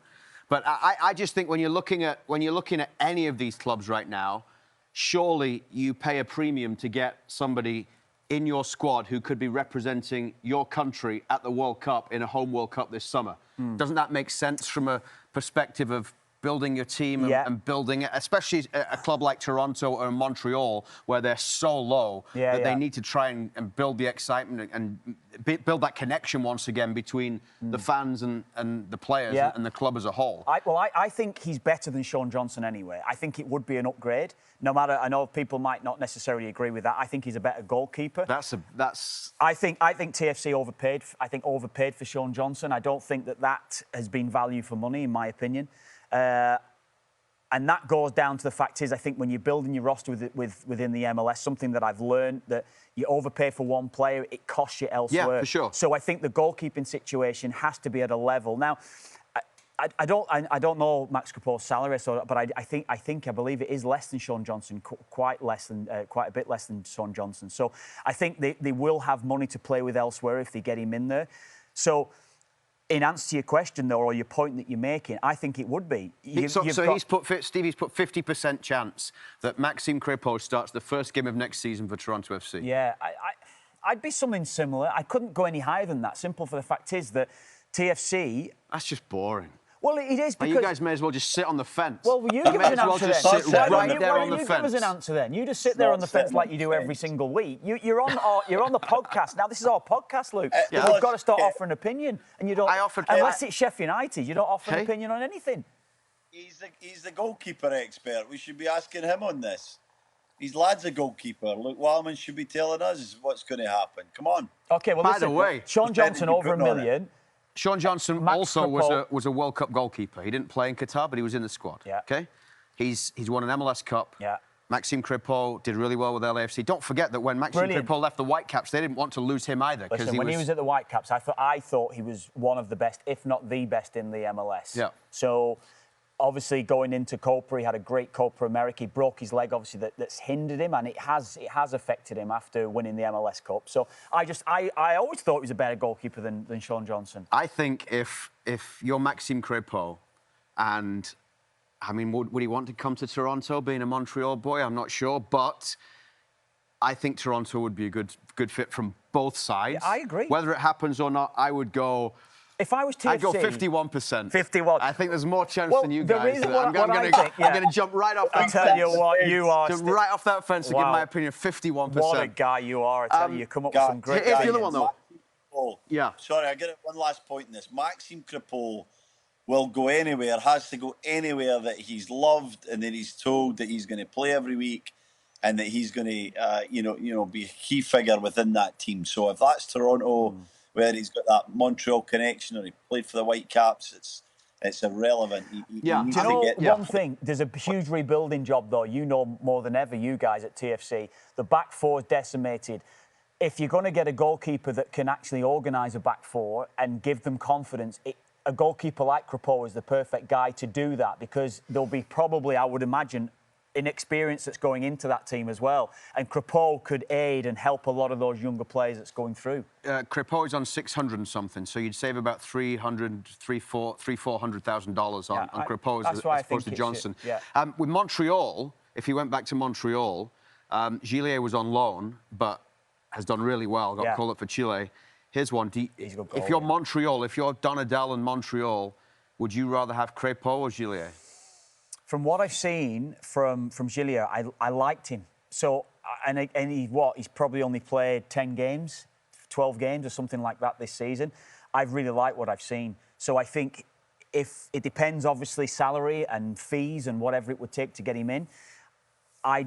But I just think when you're looking at any of these clubs right now, surely you pay a premium to get somebody in your squad who could be representing your country at the World Cup in a home World Cup this summer. Doesn't that make sense from a perspective of building your team and building it, especially a club like Toronto or Montreal, where they're so low that they need to try and build the excitement and build that connection once again between the fans and the players and the club as a whole.
I think he's better than Sean Johnson anyway. I think it would be an upgrade. No matter, I know people might not necessarily agree with that. I think he's a better goalkeeper. I think TFC overpaid. I think overpaid for Sean Johnson. I don't think that has been value for money, in my opinion. And that goes down to the fact is, I think when you're building your roster within the MLS, something that I've learned, that you overpay for one player, it costs you elsewhere.
Yeah, for sure.
So I think the goalkeeping situation has to be at a level. Now, I don't know Max Crepeau's salary, but I believe it is less than Sean Johnson, quite a bit less than Sean Johnson. So I think they will have money to play with elsewhere if they get him in there. So, in answer to your question, though, or your point that you're making, I think it would be.
Stevie's put 50% chance that Maxime Crepeau starts the first game of next season for Toronto FC.
Yeah, I'd be something similar. I couldn't go any higher than that. Simple for the fact is that TFC...
That's just boring.
Well, it is because...
You guys may as well just sit on the fence.
Well, you give us an answer then.
Why don't you
give us an answer then? You just sit there on the fence like you do every single week. You're on the podcast. Now, this is our podcast, Luke. We've got to start offering an opinion. And you don't... Unless it's Sheffield United, you don't offer an opinion on anything.
He's the goalkeeper expert. We should be asking him on this. His lad's a goalkeeper. Luke Wileman should be telling us what's going to happen. Come on.
OK, well,
By the way...
Sean Johnson over $1 million.
Sean Johnston
Max
also
Crepeau.
was a World Cup goalkeeper. He didn't play in Qatar, but he was in the squad.
Yeah.
Okay? He's won an MLS Cup.
Yeah.
Maxime Crepeau did really well with LAFC. Don't forget that when Maxime Crepeau left the Whitecaps, they didn't want to lose him either.
Listen, when he was at the Whitecaps, I thought he was one of the best, if not the best, in the MLS.
Yeah.
So, obviously, going into Copa, he had a great Copa America. He broke his leg, obviously, that's hindered him, and it has affected him after winning the MLS Cup. So, I always thought he was a better goalkeeper than Sean Johnston.
I think if you're Maxime Crepeau and... I mean, would he want to come to Toronto, being a Montreal boy? I'm not sure, but I think Toronto would be a good fit from both sides.
Yeah, I agree.
Whether it happens or not, I would go...
If I was TFC...
I'd go 51%.
51.
I think there's more chance than you guys.
I'm going to
jump right off that
fence. I tell you what, you are...
Right off that fence to give my opinion, 51%.
What a guy you are. I tell you, you come up with some great...
Here's the other one, though.
Yeah. Sorry, I get one last point in this. Maxime Crepeau will go anywhere, has to go anywhere that he's loved and that he's told that he's going to play every week and that he's going to, be a key figure within that team. So if that's Toronto, where he's got that Montreal connection or he played for the Whitecaps, it's irrelevant. He
Do you know one thing? There's a huge rebuilding job, though. You know more than ever, you guys at TFC. The back four is decimated. If you're going to get a goalkeeper that can actually organise a back four and give them confidence, a goalkeeper like Crepeau is the perfect guy to do that, because there'll be probably, I would imagine, inexperience that's going into that team as well. And Crepeau could aid and help a lot of those younger players that's going through.
Crepeau is on 600 and something, so you'd save about $400,000 on Crepeau as opposed to Johnston. With Montreal, if he went back to Montreal, Gillier was on loan, but has done really well, got called up for Chile. Here's one. If you're Montreal, if you're Donadel in Montreal, would you rather have Crepeau or Gillier?
From what I've seen from Gillier, I liked him. So, and he's probably only played 10 games, 12 games or something like that this season. I've really liked what I've seen. So I think if it depends, obviously, salary and fees and whatever it would take to get him in, I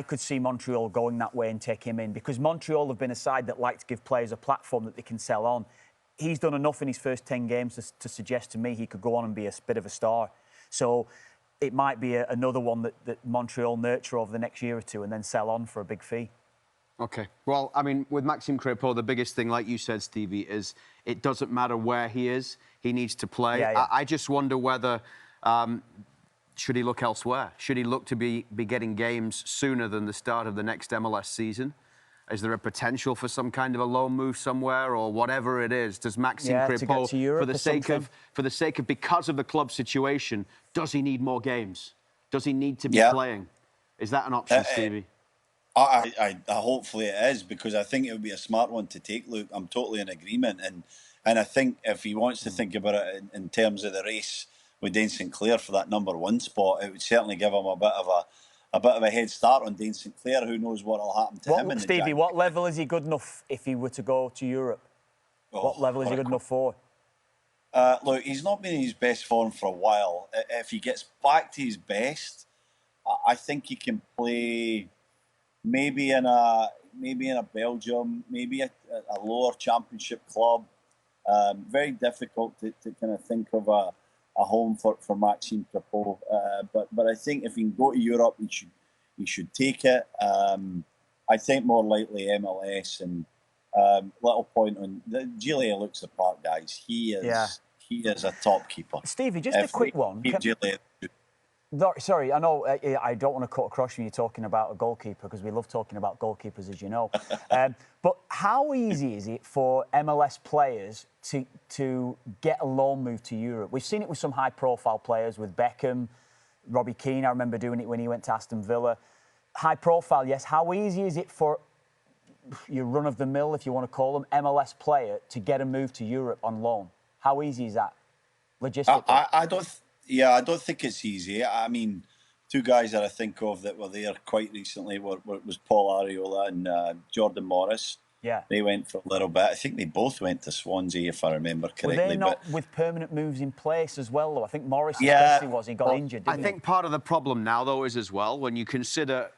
could see Montreal going that way and take him in, because Montreal have been a side that like to give players a platform that they can sell on. He's done enough in his first 10 games to suggest to me he could go on and be a bit of a star. So it might be another one that Montreal nurture over the next year or two and then sell on for a big fee.
OK. Well, I mean, with Maxime Crepeau, the biggest thing, like you said, Stevie, is it doesn't matter where he is. He needs to play. I just wonder whether... should he look elsewhere? Should he look to be getting games sooner than the start of the next MLS season? Is there a potential for some kind of a loan move somewhere, or whatever it is? Does Maxime Crepeau, for the sake of because of the club situation, does he need more games? Does he need to be playing? Is that an option, Stevie?
I hopefully it is, because I think it would be a smart one to take, Luke. I'm totally in agreement, and I think if he wants to think about it in terms of the race with Dane St Clair for that #1 spot, it would certainly give him a bit of a head start on Dane St Clair. Who knows what will happen to him?
Stevie, what level is he good enough if he were to go to Europe? What level is he good enough for?
Look, he's not been in his best form for a while. If he gets back to his best, I think he can play maybe in a Belgium, maybe a lower championship club. Very difficult to kind of think of a home for Maxime Crepeau, but I think if he can go to Europe, he should take it. I think more likely MLS, and little point on Gillier looks the part, guys. He is a top keeper.
Stevie, just a quick one. Sorry, I know I don't want to cut across when you're talking about a goalkeeper, because we love talking about goalkeepers, as you know. But how easy is it for MLS players to get a loan move to Europe? We've seen it with some high-profile players, with Beckham, Robbie Keane. I remember doing it when he went to Aston Villa. High-profile, yes. How easy is it for your run-of-the-mill, if you want to call them, MLS player to get a move to Europe on loan? How easy is that, logistically?
I don't think it's easy. I mean, two guys that I think of that were there quite recently was Paul Arriola and Jordan Morris.
Yeah.
They went for a little bit. I think they both went to Swansea, if I remember correctly.
Were they not with permanent moves in place as well, though? I think Morris especially was. He got injured, didn't he?
I think part of the problem now, though, is as well, when you consider,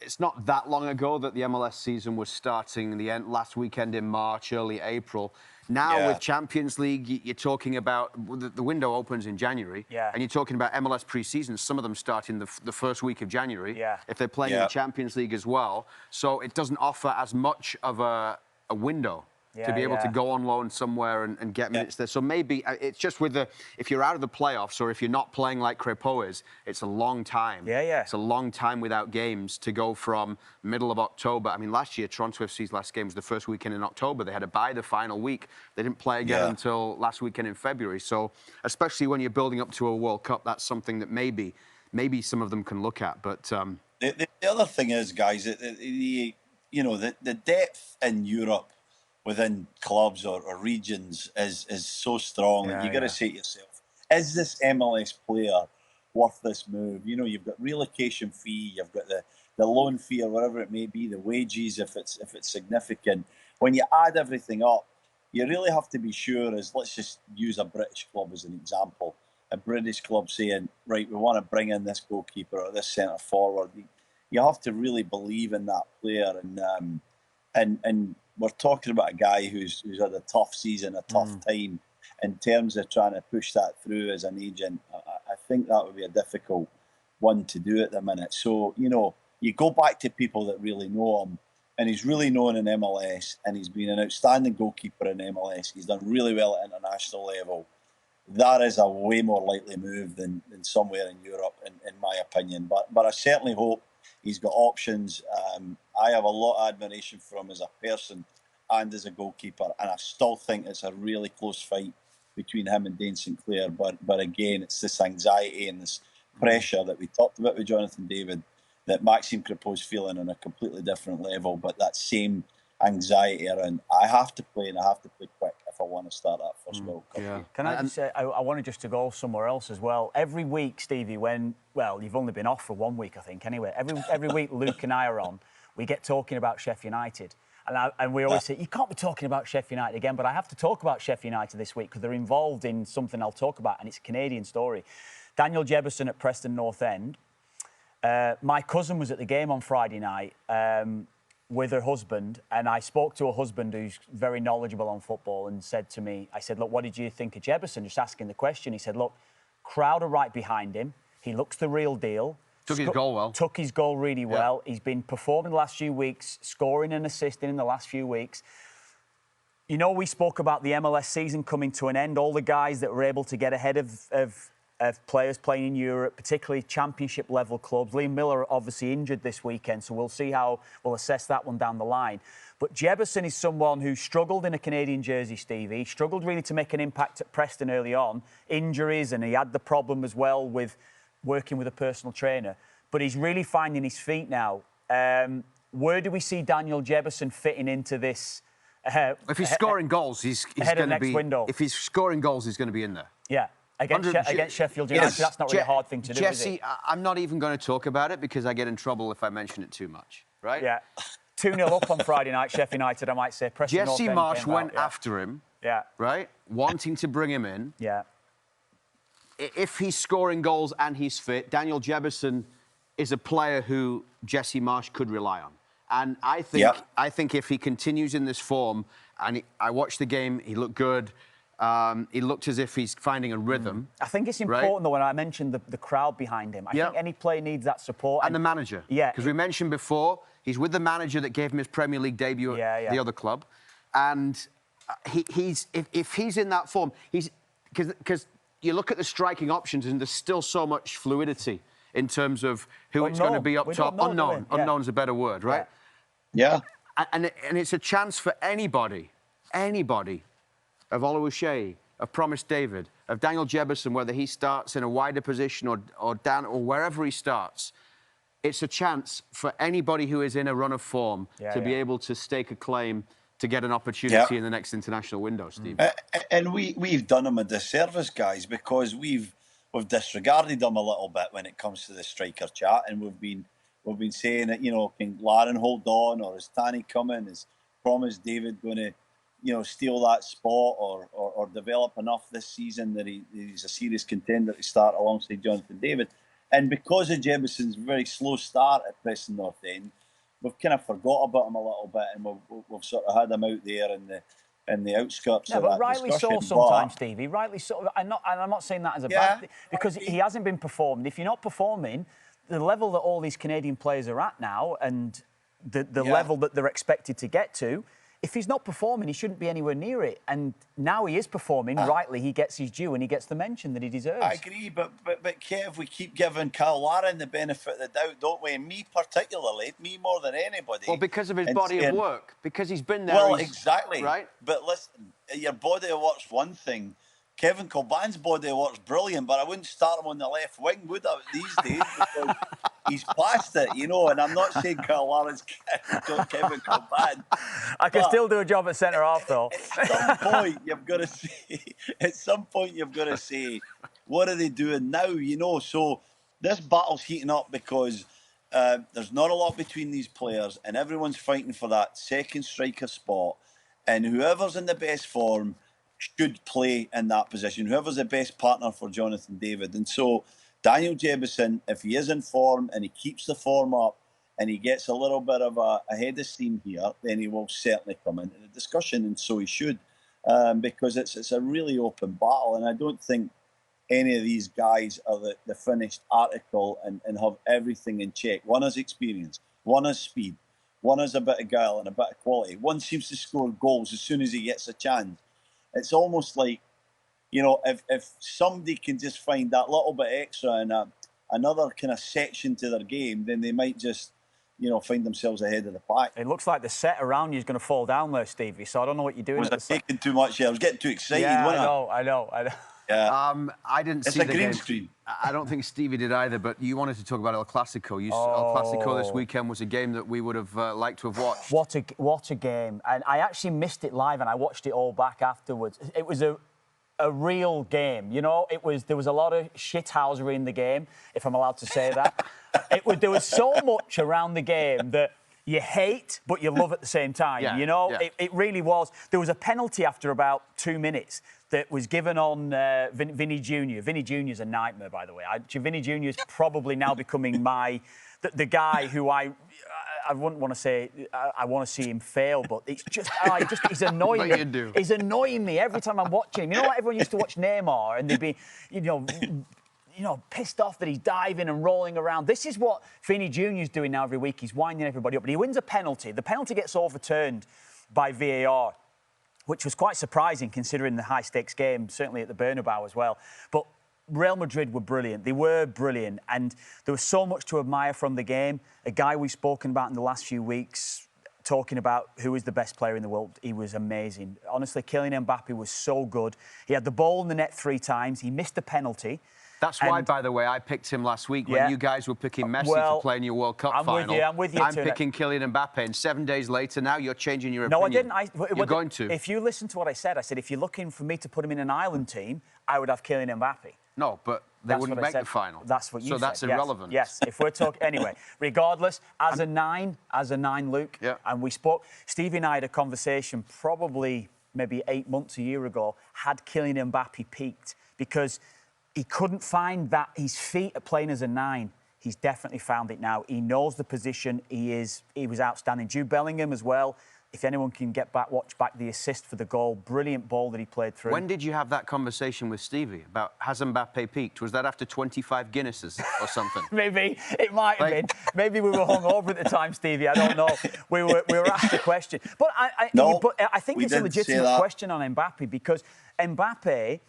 it's not that long ago that the MLS season was starting, last weekend in March, early April. Now with Champions League, you're talking about the window opens in January, and you're talking about MLS pre-season. Some of them start in the first week of January if they're playing in the Champions League as well. So it doesn't offer as much of a window to be able to go on loan somewhere and get minutes there. So maybe it's just if you're out of the playoffs or if you're not playing like Crepeau is, it's a long time. It's a long time without games to go from middle of October. I mean, last year, Toronto FC's last game was the first weekend in October. They had to bye the final week. They didn't play again until last weekend in February. So especially when you're building up to a World Cup, that's something that maybe some of them can look at. But
the other thing is, guys, the depth in Europe within clubs or regions is so strong that you got to say to yourself, is this MLS player worth this move? You know, you've got relocation fee, you've got the loan fee or whatever it may be, the wages if it's significant. When you add everything up, you really have to be sure. Let's just use a British club as an example. A British club saying, right, we want to bring in this goalkeeper or this centre forward. You have to really believe in that player, and we're talking about a guy who's had a tough season, a tough time in terms of trying to push that through as an agent. I think that would be a difficult one to do at the minute. So, you know, you go back to people that really know him, and he's really known in MLS, and he's been an outstanding goalkeeper in MLS. He's done really well at international level. That is a way more likely move than somewhere in Europe, in my opinion. But I certainly hope he's got options. I have a lot of admiration for him as a person and as a goalkeeper, and I still think it's a really close fight between him and Dane St. Clair. But again, it's this anxiety and this pressure that we talked about with Jonathan David that Maxime Crepeau is feeling on a completely different level. But that same anxiety around, I have to play and I have to play quick if I want to start that first World Cup.
Can I just say, I wanted just to go somewhere else as well. Every week, Stevie, you've only been off for 1 week, I think, anyway. Every week Luke and I are on, we get talking about Sheffield United. And we always say, you can't be talking about Sheffield United again, but I have to talk about Sheffield United this week because they're involved in something I'll talk about, and it's a Canadian story. Daniel Jebbison at Preston North End. My cousin was at the game on Friday night with her husband, and I spoke to her husband, who's very knowledgeable on football, and said to me, I said, look, what did you think of Jebbison? Just asking the question. He said, look, crowd are right behind him. He looks the real deal.
Took his goal well.
Took his goal really well. He's been performing the last few weeks, scoring and assisting in the last few weeks. You know, we spoke about the MLS season coming to an end, all the guys that were able to get ahead of players playing in Europe, particularly championship-level clubs. Liam Miller obviously injured this weekend, so we'll see how we'll assess that one down the line. But Jebbison is someone who struggled in a Canadian jersey, Stevie. He struggled really to make an impact at Preston early on. Injuries, and he had the problem as well with working with a personal trainer. But he's really finding his feet now. Where do we see Daniel Jebbison fitting into this?
If he's scoring goals, he's going to be...
window.
If he's scoring goals, he's going to be in there.
Yeah. Against Sheffield United, that's not really a hard thing to do,
Jesse,
is it?
I'm not even going to talk about it because I get in trouble if I mention it too much, right?
Yeah. 2-0 up on Friday night, Sheffield United, I might say. Preston North
Jesse
End
Marsh
came
went
out,
after him,
yeah,
right? Wanting to bring him in.
Yeah.
If he's scoring goals and he's fit, Daniel Jebbison is a player who Jesse Marsh could rely on. And I think if he continues in this form, and I watched the game, he looked good. He looked as if he's finding a rhythm.
I think it's important, though, when I mentioned the crowd behind him. I think any player needs that support.
And the manager.
Yeah.
Because we mentioned before, he's with the manager that gave him his Premier League debut at the other club. And if he's in that form, because you look at the striking options and there's still so much fluidity in terms of who it's going to be up top. Unknown. Unknown's a better word, right?
Yeah.
And it's a chance for anybody of Oluwaseyi, of Promise David, of Daniel Jebbison, whether he starts in a wider position or down or wherever he starts. It's a chance for anybody who is in a run of form to be able to stake a claim to get an opportunity in the next international window, Steve.
And we've done him a disservice, guys, because we've disregarded him a little bit when it comes to the striker chat, and we've been saying that, you know, can Larin hold on, or is Tanny coming? Is Promise David going to, you know, steal that spot or develop enough this season that he's a serious contender to start alongside Jonathan David? And because of Jebuson's very slow start at Preston North End, we've kind of forgot about him a little bit, and we've sort of had him out there in the outskirts of
but
that
rightly
discussion.
so sometimes, Stevie. Rightly so. And I'm not saying that as a bad thing, because he hasn't been performing. If you're not performing, the level that all these Canadian players are at now, and the level that they're expected to get to, if he's not performing, he shouldn't be anywhere near it. And now he is performing. Rightly, he gets his due and he gets the mention that he deserves.
I agree, but Kev, we keep giving Kyle Larin the benefit of the doubt, don't we? And me particularly, me more than anybody.
Well, because of his body of work, because he's been there.
Well, exactly.
Right.
But listen, your body of work's one thing. Kevin Kilbane's body of work's brilliant, but I wouldn't start him on the left wing, would I, these days? Because he's past it, you know, and I'm not saying Kyle Larin's Kevin Kilbane.
I can still do a job at centre half, though.
At some point, you've got to say, what are they doing now, you know? So this battle's heating up because there's not a lot between these players, and everyone's fighting for that second striker spot, and whoever's in the best form should play in that position. Whoever's the best partner for Jonathan David. And so Daniel Jebuson, if he is in form and he keeps the form up and he gets a little bit of a head of steam here, then he will certainly come into the discussion, and so he should, because it's a really open battle, and I don't think any of these guys are the finished article and have everything in check. One has experience, one has speed, one has a bit of guile and a bit of quality. One seems to score goals as soon as he gets a chance. It's almost like, you know, if somebody can just find that little bit extra and another kind of section to their game, then they might just, you know, find themselves ahead of the pack.
It looks like the set around you is going to fall down there, Stevie, so I don't know what you're doing.
Was I taking too much here? I was getting too excited, wasn't
I know.
Yeah.
I didn't see the game. It's a green screen. I don't think Stevie did either, but you wanted to talk about El Clásico. El Clásico this weekend was a game that we would have liked to have watched.
What a game. And I actually missed it live and I watched it all back afterwards. It was a real game, you know. There was a lot of shithousery in the game, if I'm allowed to say that. There was so much around the game that you hate, but you love at the same time.
Yeah,
you know,
yeah.
It really was. There was a penalty after about 2 minutes that was given on Vinny Jr. Vinny Jr. is a nightmare, by the way. Vinny Jr. is probably now becoming the guy who I wouldn't want to say I want to see him fail, but it's just he's annoying me. He's annoying me every time I'm watching him. You know, like everyone used to watch Neymar and they'd be, you know, pissed off that he's diving and rolling around. This is what Vinny Jr. is doing now every week. He's winding everybody up, but he wins a penalty. The penalty gets overturned by VAR, which was quite surprising considering the high-stakes game, certainly at the Bernabeu as well. But Real Madrid were brilliant. They were brilliant. And there was so much to admire from the game. A guy we've spoken about in the last few weeks, talking about who is the best player in the world, he was amazing. Honestly, Kylian Mbappe was so good. He had the ball in the net 3 times. He missed a penalty.
That's why, by the way, I picked him last week when you guys were picking Messi to play in your World Cup final.
I'm with you.
I'm picking Kylian Mbappe, and 7 days later now you're changing your opinion.
No, I didn't.
You're going to.
If you listen to what I said, if you're looking for me to put him in an island team, I would have Kylian Mbappe.
No, but they wouldn't make the final.
That's what you said.
So that's irrelevant.
Yes, if we're talking... Anyway, regardless, as a nine, Luke, and we spoke... Stevie and I had a conversation probably maybe 8 months, a year ago, had Kylian Mbappe peaked, because he couldn't find his feet at playing as a 9. He's definitely found it now. He knows the position. He was outstanding. Jude Bellingham as well. If anyone can watch back the assist for the goal, brilliant ball that he played through.
When did you have that conversation with Stevie about has Mbappe peaked? Was that after 25 Guinnesses or something?
Maybe it might have been. Maybe we were hungover at the time, Stevie. I don't know. We were asked the question, but I think it's a legitimate question on Mbappe, because Mbappe,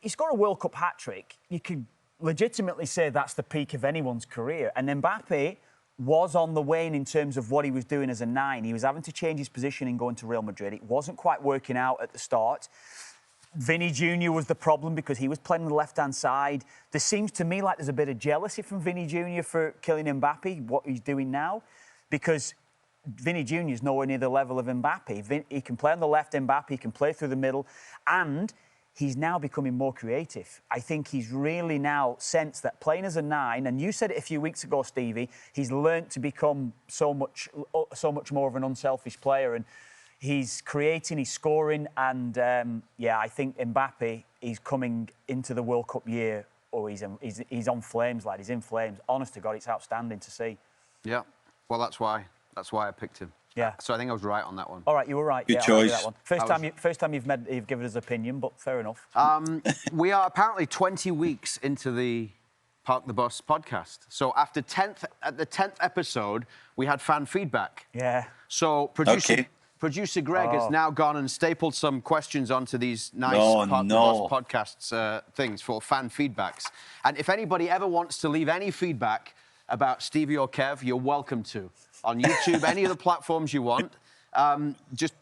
he scored a World Cup hat-trick. You could legitimately say that's the peak of anyone's career. And Mbappe was on the wane in terms of what he was doing as a 9. He was having to change his position in going to Real Madrid. It wasn't quite working out at the start. Vinny Jr. was the problem because he was playing on the left-hand side. There seems to me like there's a bit of jealousy from Vinny Jr. for Kylian Mbappe, what he's doing now, because Vinny Jr. is nowhere near the level of Mbappe. He can play on the left, Mbappe, he can play through the middle, and he's now becoming more creative. I think he's really now sensed that playing as a 9, and you said it a few weeks ago, Stevie, he's learnt to become so much more of an unselfish player, and he's creating, he's scoring, and I think Mbappe is coming into the World Cup year oh, he's on flames, lad. He's in flames. Honest to God, it's outstanding to see.
Yeah. Well, that's why I picked him.
Yeah.
So I think I was right on that one.
All right, you were right.
Good
yeah,
choice.
That one. First time you've given us opinion, but fair enough.
We are apparently 20 weeks into the Park the Bus podcast. So at the 10th episode, we had fan feedback.
Yeah.
So producer Greg has now gone and stapled some questions onto these nice Park the Bus podcasts things for fan feedbacks. And if anybody ever wants to leave any feedback about Stevie or Kev, you're welcome to. On YouTube, any of the platforms you want, just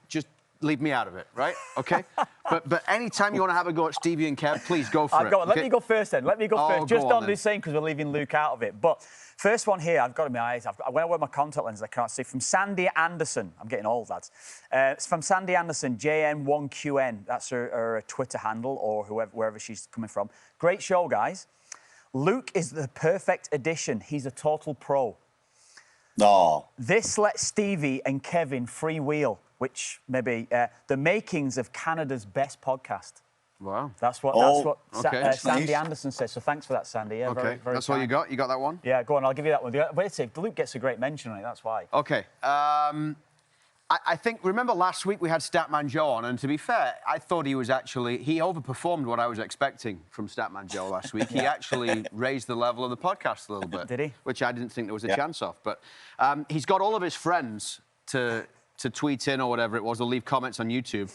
leave me out of it, right? Okay? But anytime you want to have a go at Stevie and Kev, please go for it.
Let me go first then. Let me go first. Just on this thing, because we're leaving Luke out of it. But first one here, I've got it in my eyes. When I wear my contact lenses, I can't see. From Sandy Anderson. I'm getting old, lads. It's from Sandy Anderson, JN1QN. That's her Twitter handle, or wherever she's coming from. Great show, guys. Luke is the perfect addition. He's a total pro.
No.
This lets Stevie and Kevin freewheel, which maybe the makings of Canada's best podcast.
Wow.
That's what Sandy Anderson says. So thanks for that, Sandy. Yeah,
okay,
very, very
that's all you got? You got that one?
Yeah, go on, I'll give you that one. But Luke gets a great mention on it, that's why.
Okay. I think, remember last week we had Statman Joe on, and to be fair, I thought he overperformed what I was expecting from Statman Joe last week. He actually raised the level of the podcast a little bit.
Did he?
Which I didn't think there was a chance of. But he's got all of his friends to tweet in or whatever it was, or leave comments on YouTube.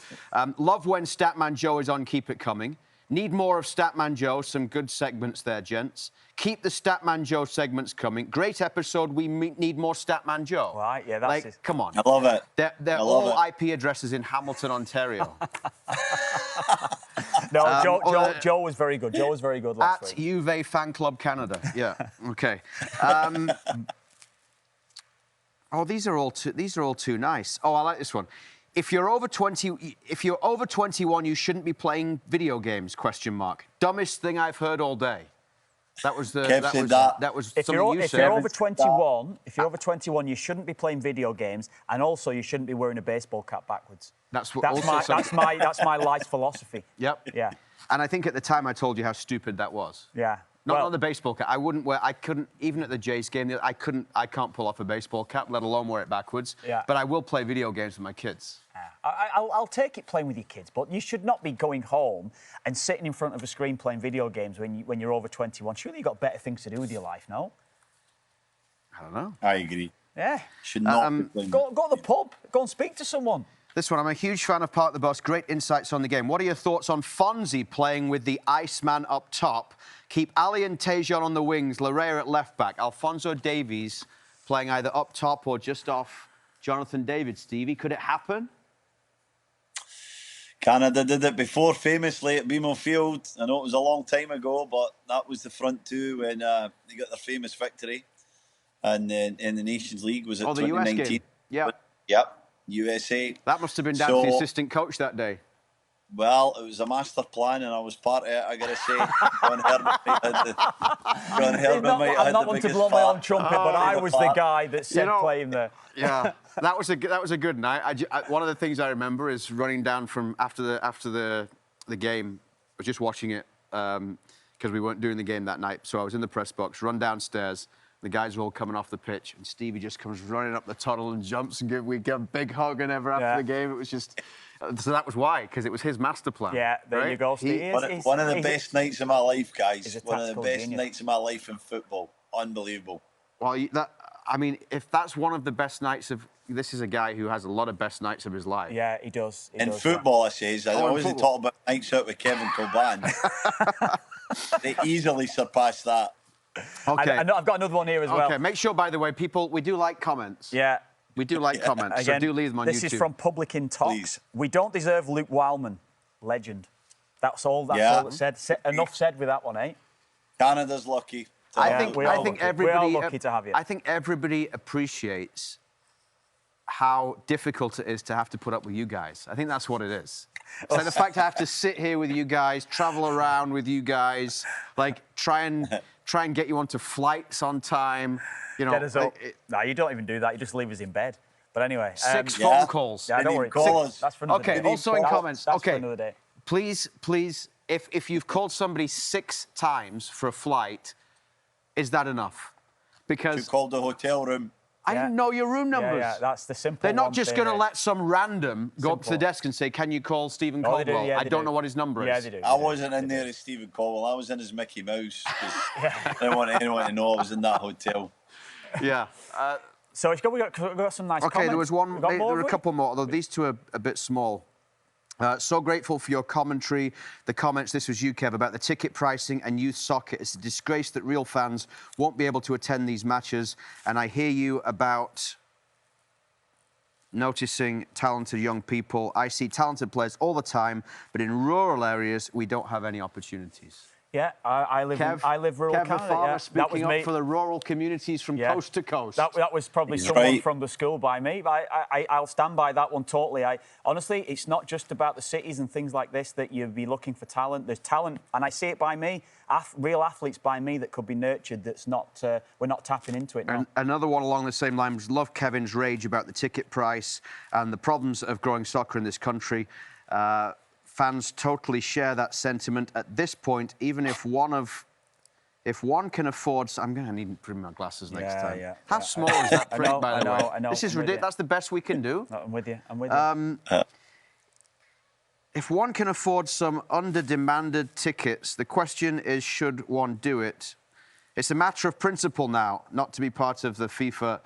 Love when Statman Joe is on, keep it coming. Need more of Statman Joe, some good segments there, gents. Keep the Statman Joe segments coming. Great episode, we need more Statman Joe.
Right, yeah, that's it.
Come on.
I love it.
They're all IP addresses in Hamilton, Ontario.
No, Joe was very good. Joe was very good last week.
At Juve Fan Club Canada. Yeah, okay. These are all too nice. Oh, I like this one. If you're over 21, you shouldn't be playing video games, ? Dumbest thing I've heard all day. That was the that was
if
something you said.
If you're over 21, you shouldn't be playing video games, and also you shouldn't be wearing a baseball cap backwards. That's my life philosophy.
Yep.
Yeah.
And I think at the time I told you how stupid that was.
Yeah.
Not on the baseball cap. I couldn't, even at the Jays game, I can't pull off a baseball cap, let alone wear it backwards.
Yeah.
But I will play video games with my kids.
I'll take it playing with your kids, but you should not be going home and sitting in front of a screen playing video games when you're over 21. Surely you've got better things to do with your life, no?
I don't know.
I agree.
Yeah.
Should not be
go to the pub. Go and speak to someone.
This one, I'm a huge fan of Park the Bus. Great insights on the game. What are your thoughts on Fonzie playing with the Iceman up top? Keep Ali and Tejan on the wings, Larrea at left back. Alphonso Davies playing either up top or just off Jonathan David. Stevie, could it happen?
Canada did it before, famously at BMO Field. I know it was a long time ago, but that was the front two when they got their famous victory. And then in the Nations League was it 2019?
US game. Yeah.
Yep. USA.
That must have been down to the assistant coach that day.
Well, it was a master plan, and I was part of it, I got to say. John Herman might have
I'm not one to blow my own trumpet, but I was the guy that said play him there.
Yeah, that was a good night. One of the things I remember is running down from after the game. I was just watching it because we weren't doing the game that night, so I was in the press box. Run downstairs. The guys were all coming off the pitch, and Stevie just comes running up the tunnel and jumps, and we give a big hug and ever after the game. It was just... So that was why, because it was his master plan.
Yeah, there you go, Steve.
One of the best nights of my life, guys. One of the best nights of my life in football. Unbelievable.
Well, if that's one of the best nights of... This is a guy who has a lot of best nights of his life.
Yeah, he does.
In football, I says. I always talk about nights out with Kevin Kilbane. They easily surpass that.
Okay.
I've got another one here as well.
Okay, make sure, by the way, people, we do like comments.
Yeah.
We do like comments,
Again,
so do leave them on YouTube.
This is from Public in Talks.
Please.
We don't deserve Luke Wileman. Legend. That's all it said. Enough said with that one, eh?
Canada's lucky.
I think everybody...
We're lucky to have you.
I think everybody appreciates how difficult it is to have to put up with you guys. I think that's what it is. So the fact I have to sit here with you guys, travel around with you guys, like try and get you onto flights on time. You know,
no, you don't even do that. You just leave us in bed. But anyway,
6 phone calls.
Yeah, don't worry.
Calls.
That's for another day.
Also in comments.
That's for another day.
Please if you've called somebody 6 times for a flight, is that enough? Because
You called the hotel room.
I didn't know your room numbers.
Yeah, that's the simple
They're not
one
just
thing,
going to let some random go up to the
Simple.
desk and say, "Can you call Steven
Oh, they do,
Caldwell?"
yeah,
I
they
don't
do.
know what his number is.
Yeah, they do.
I wasn't in there as Steven Caldwell. I was in as Mickey Mouse. 'Cause I didn't want anyone to know I was in that hotel.
Yeah.
So we got some nice
Okay,
comments.
there was one.
We got
There
more,
were a
have we?
couple more, although these two are a bit small. So grateful for your commentary. The comments, this was you, Kev, about the ticket pricing and youth soccer. It's a disgrace that real fans won't be able to attend these matches. And I hear you about noticing talented young people. I see talented players all the time, but in rural areas, we don't have any opportunities.
Yeah, I live rural
Kev,
Canada.
the farmer,
Yeah.
speaking up for the rural communities from coast to coast.
That was probably
He's
someone
right.
from the school by me. But I'll stand by that one totally. Honestly, it's not just about the cities and things like this that you'd be looking for talent. There's talent, and I see it by me, real athletes by me that could be nurtured. That's not we're not tapping into it now.
And another one along the same lines. Love Kevin's rage about the ticket price and the problems of growing soccer in this country. Fans totally share that sentiment at this point. Even if one can afford, I'm going to need to bring my glasses next time.
Yeah,
How small is that print, by the way?
I know.
This is
I'm with
ridiculous.
you.
That's the best we can do.
No, I'm with you. I'm with you.
If one can afford some under-demanded tickets, the question is, should one do it? It's a matter of principle now, not to be part of the FIFA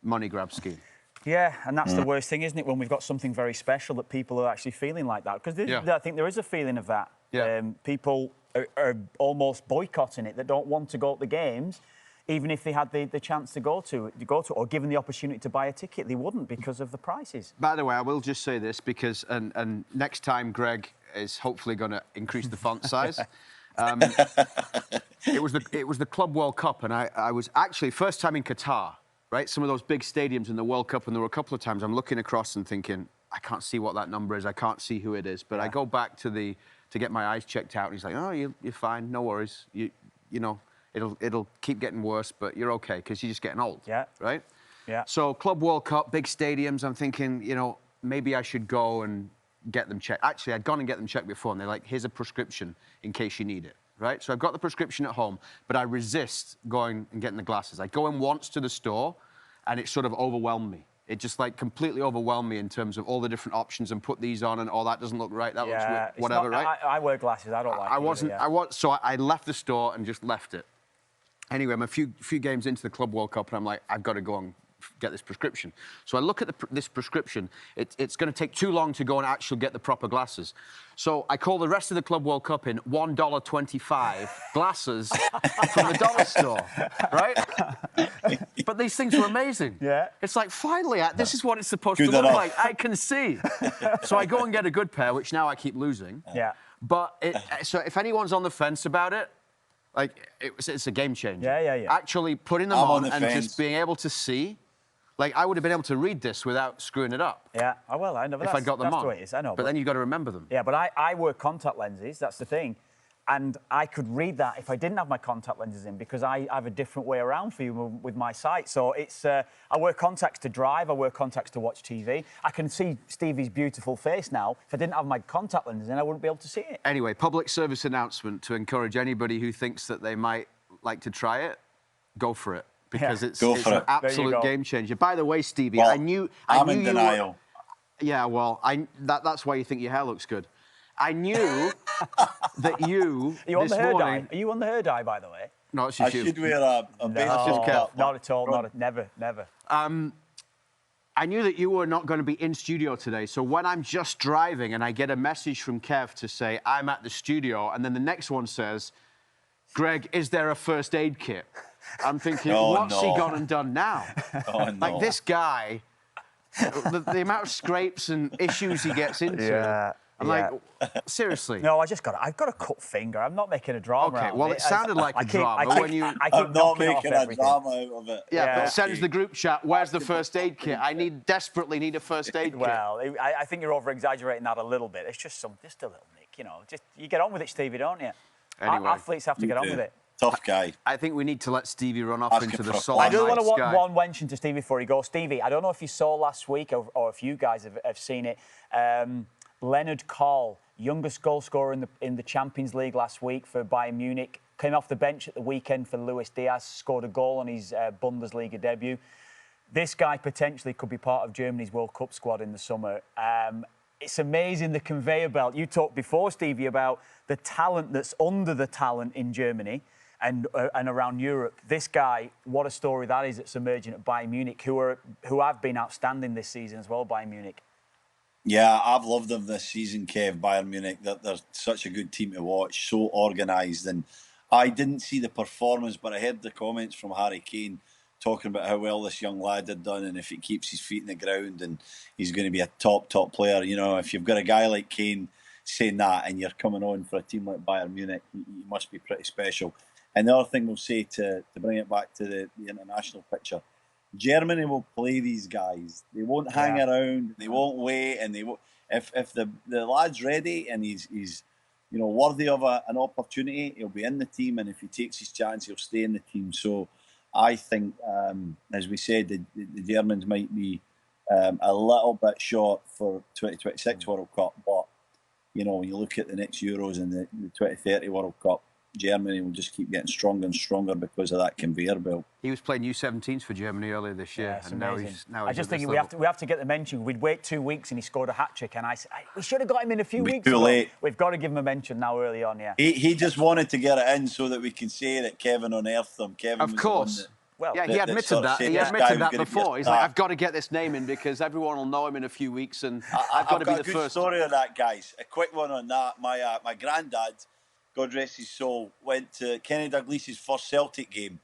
money grab scheme.
Yeah, and that's the worst thing, isn't it? When we've got something very special that people are actually feeling like that. Because I think there is a feeling of that.
Yeah.
People are almost boycotting it. They don't want to go to the games, even if they had the chance to go to, or given the opportunity to buy a ticket, they wouldn't because of the prices.
By the way, I will just say this because, and next time Greg is hopefully going to increase the font size. It was the Club World Cup, and I was actually first time in Qatar. Right, some of those big stadiums in the World Cup, and there were a couple of times I'm looking across and thinking, I can't see what that number is, I can't see who it is. But I go back to get my eyes checked out, and he's like, "Oh, you're fine, no worries. You know, it'll keep getting worse, but you're okay because you're just getting old."
Yeah.
Right.
Yeah.
So Club World Cup, big stadiums. I'm thinking, maybe I should go and get them checked. Actually, I'd gone and get them checked before, and they're like, "Here's a prescription in case you need it." Right? So I've got the prescription at home, but I resist going and getting the glasses. I go in once to the store, and it sort of overwhelmed me. It just completely overwhelmed me in terms of all the different options and put these on and that doesn't look right, that looks whatever, right?
I wear glasses, I don't like it.
So I left the store and just left it. Anyway, I'm a few games into the Club World Cup, and I'm like, I've got to go and get this prescription. So I look at this prescription. It's going to take too long to go and actually get the proper glasses. So I call the rest of the Club World Cup in $1.25 glasses from the dollar store, right? But these things were amazing.
Yeah.
It's like, finally, this is what it's supposed to look like. I can see. So I go and get a good pair, which now I keep losing.
Yeah.
But so if anyone's on the fence about it, it's a game changer.
Yeah.
Actually putting them
I'm
on
on the
and
fence.
just being able to see. I would have been able to read this without screwing it up.
Yeah, I know.
If I got them
that's
on.
the way it is, I know.
But then you've got to remember them.
Yeah, but I wear contact lenses, that's the thing. And I could read that if I didn't have my contact lenses in because I have a different way around for you with my sight. So it's I wear contacts to drive, I wear contacts to watch TV. I can see Stevie's beautiful face now. If I didn't have my contact lenses in, I wouldn't be able to see it.
Anyway, public service announcement to encourage anybody who thinks that they might like to try it, go for it. Because it's an absolute game changer. By the way, Stevie,
well,
I knew
I'm in
you
denial.
Yeah, well, that's why you think your hair looks good. I knew that you.
Are you on
this
the hair
morning,
dye? Are you on the hair dye, by the way?
No, it's
I
just you.
should wear a baseball cap.
Not at all. Never.
I knew that you were not going to be in studio today, so when I'm just driving and I get a message from Kev to say I'm at the studio, and then the next one says, "Greg, is there a first aid kit?" I'm thinking, what's he gone and done now? Like this guy, the amount of scrapes and issues he gets into.
Yeah.
I'm like, seriously.
No, I've got a cut finger. I'm not making a drama.
Okay,
out
well,
of
it sounded like a drama when you.
I'm not making a drama out of it.
Yeah, but sends the group chat. Where's the first aid kit? I desperately need a first aid kit.
Well, I think you're over exaggerating that a little bit. It's just a little nick, Just you get on with it, Stevie, don't you?
Anyway,
athletes have to get on with it.
Tough guy.
I think we need to let Stevie run off into the soul.
I do want to one mention to Stevie before he goes. Stevie, I don't know if you saw last week or if you guys have seen it. Leonard Kohl, youngest goal scorer in the Champions League last week for Bayern Munich, came off the bench at the weekend for Luis Diaz, scored a goal on his Bundesliga debut. This guy potentially could be part of Germany's World Cup squad in the summer. It's amazing, the conveyor belt. You talked before, Stevie, about the talent that's under the talent in Germany and around Europe. This guy, what a story that is, that's emerging at Bayern Munich, who have been outstanding this season as well, Bayern Munich.
Yeah, I've loved them this season, Kev, Bayern Munich. They're such a good team to watch, so organised. And I didn't see the performance, but I heard the comments from Harry Kane talking about how well this young lad had done, and if he keeps his feet in the ground, and he's going to be a top player. You know, if you've got a guy like Kane saying that, and you're coming on for a team like Bayern Munich, you must be pretty special. And the other thing we'll say to bring it back to the international picture, Germany will play these guys. They won't hang around. They won't wait, and they won't. If the lad's ready and he's worthy of an opportunity, he'll be in the team, and if he takes his chance, he'll stay in the team. So I think, as we said, the Germans might be a little bit short for 2026 World Cup, but when you look at the next Euros and the 2030 World Cup, Germany will just keep getting stronger and stronger because of that conveyor belt.
He was playing U17s for Germany earlier this year,
Yeah,
and now he's
I just think we have to get the mention. We'd wait 2 weeks and he scored a hat-trick, and I said, we should have got him in a few weeks
too
ago.
late.
We've got to give him a mention now early on, yeah.
He just wanted to get it in so that we can say that Kevin unearthed them. Kevin
of
was
course.
The one that,
well,
yeah, he admitted that. He admitted that before. He's like, I've got to get this name in because everyone will know him in a few weeks, and I've got to be the
first. I've got a good story on that, guys. A quick one on that. My granddad, God rest his soul, went to Kenny Dalglish's first Celtic game,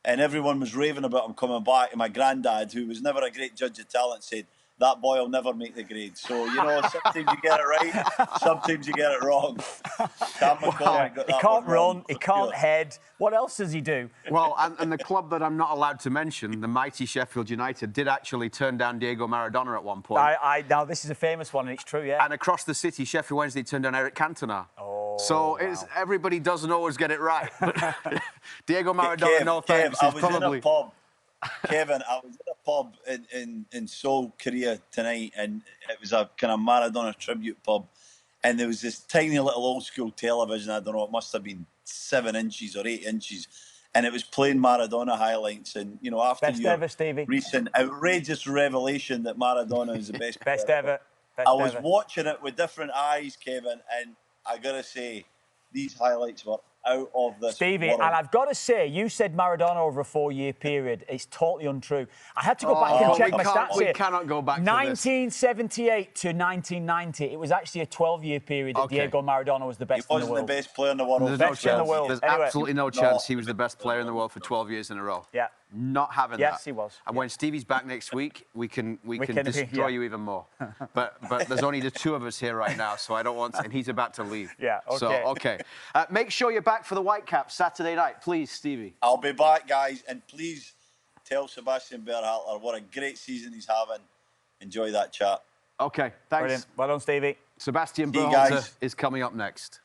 and everyone was raving about him coming back. And my granddad, who was never a great judge of talent, said, that boy will never make the grade. So, sometimes you get it right, sometimes you get it wrong.
He can't run, he can't head. What else does he do?
Well, and the club that I'm not allowed to mention, the mighty Sheffield United, did actually turn down Diego Maradona at one point.
Now, this is a famous one, and it's true, yeah.
And across the city, Sheffield Wednesday turned down Eric Cantona.
Oh,
so
wow.
Everybody doesn't always get it right. Diego Maradona, no thanks, is probably...
Kevin, I was in a pub in Seoul, Korea tonight, and it was a kind of Maradona tribute pub, and there was this tiny little old school television. I don't know, it must have been 7 inches or 8 inches, and it was playing Maradona highlights. And after
best
your
ever, Stevie.
recent outrageous revelation that Maradona is the best
best
player
ever.
I was watching it with different eyes, Kevin, and I gotta say, these highlights were out of this
Stevie,
world.
and I've got to say, you said Maradona over a 4-year period. It's totally untrue. I had to go back and check my stats here.
We cannot go back to
1978 to 1990. It was actually a 12-year period that Diego Maradona was the best in the world.
He wasn't the best player in the world.
There's no chance. There's absolutely no chance he was the best player in the world for 12 years in a row.
Yeah.
Not having that.
Yes, he was.
And when Stevie's back next week, we can destroy you even more. But there's only the two of us here right now, so I don't want to, and he's about to leave.
Yeah, okay.
So, okay. Make sure you're back for the Whitecaps Saturday night, please, Stevie.
I'll be back, guys, and please tell Sebastian Berhalter what a great season he's having. Enjoy that chat.
Okay, thanks.
Brilliant. Well done, Stevie.
Sebastian Berhalter is coming up next.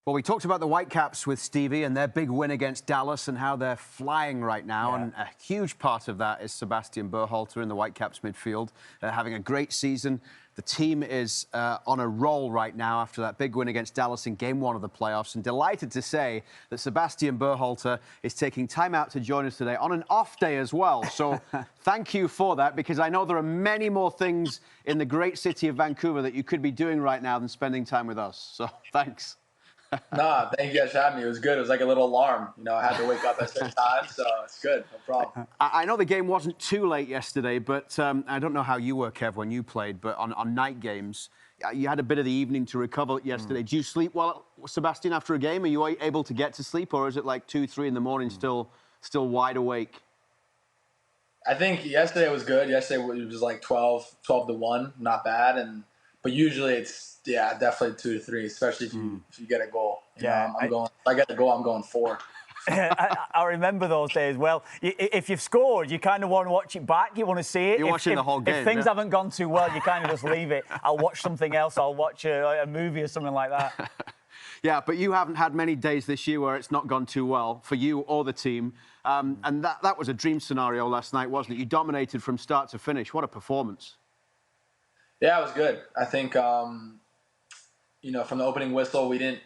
Well, we talked about the Whitecaps with Stevie and their big win against Dallas and how they're flying right now. Yeah. And a huge part of that is Sebastian Berhalter in the Whitecaps midfield. They're having a great season. The team is on a roll right now after that big win against Dallas in Game 1 of the playoffs. And delighted to say that Sebastian Berhalter is taking time out to join us today on an off day as well. So thank you for that, because I know there are many more things in the great city of Vancouver that you could be doing right now than spending time with us. So thanks.
Nah, thank you guys for having me. It was good. It was like a little alarm. I had to wake up at certain times, so it's good. No problem.
I know the game wasn't too late yesterday, but I don't know how you were, Kev, when you played, but on night games, you had a bit of the evening to recover yesterday. Do you sleep well, Sebastian, after a game? Are you able to get to sleep, or is it like 2, 3 in the morning still wide awake?
I think yesterday was good. Yesterday it was like 12 to 1, not bad. But usually it's, definitely 2 to 3, especially if you get a goal. If I get the goal, I'm going 4.
I remember those days. Well, if you've scored, you kind of want to watch it back. You want to see it.
You're watching the whole game.
If things haven't gone too well, you kind of just leave it. I'll watch something else. I'll watch a movie or something like that.
Yeah, but you haven't had many days this year where it's not gone too well for you or the team. And that was a dream scenario last night, wasn't it? You dominated from start to finish. What a performance.
Yeah, it was good. I think, from the opening whistle, we didn't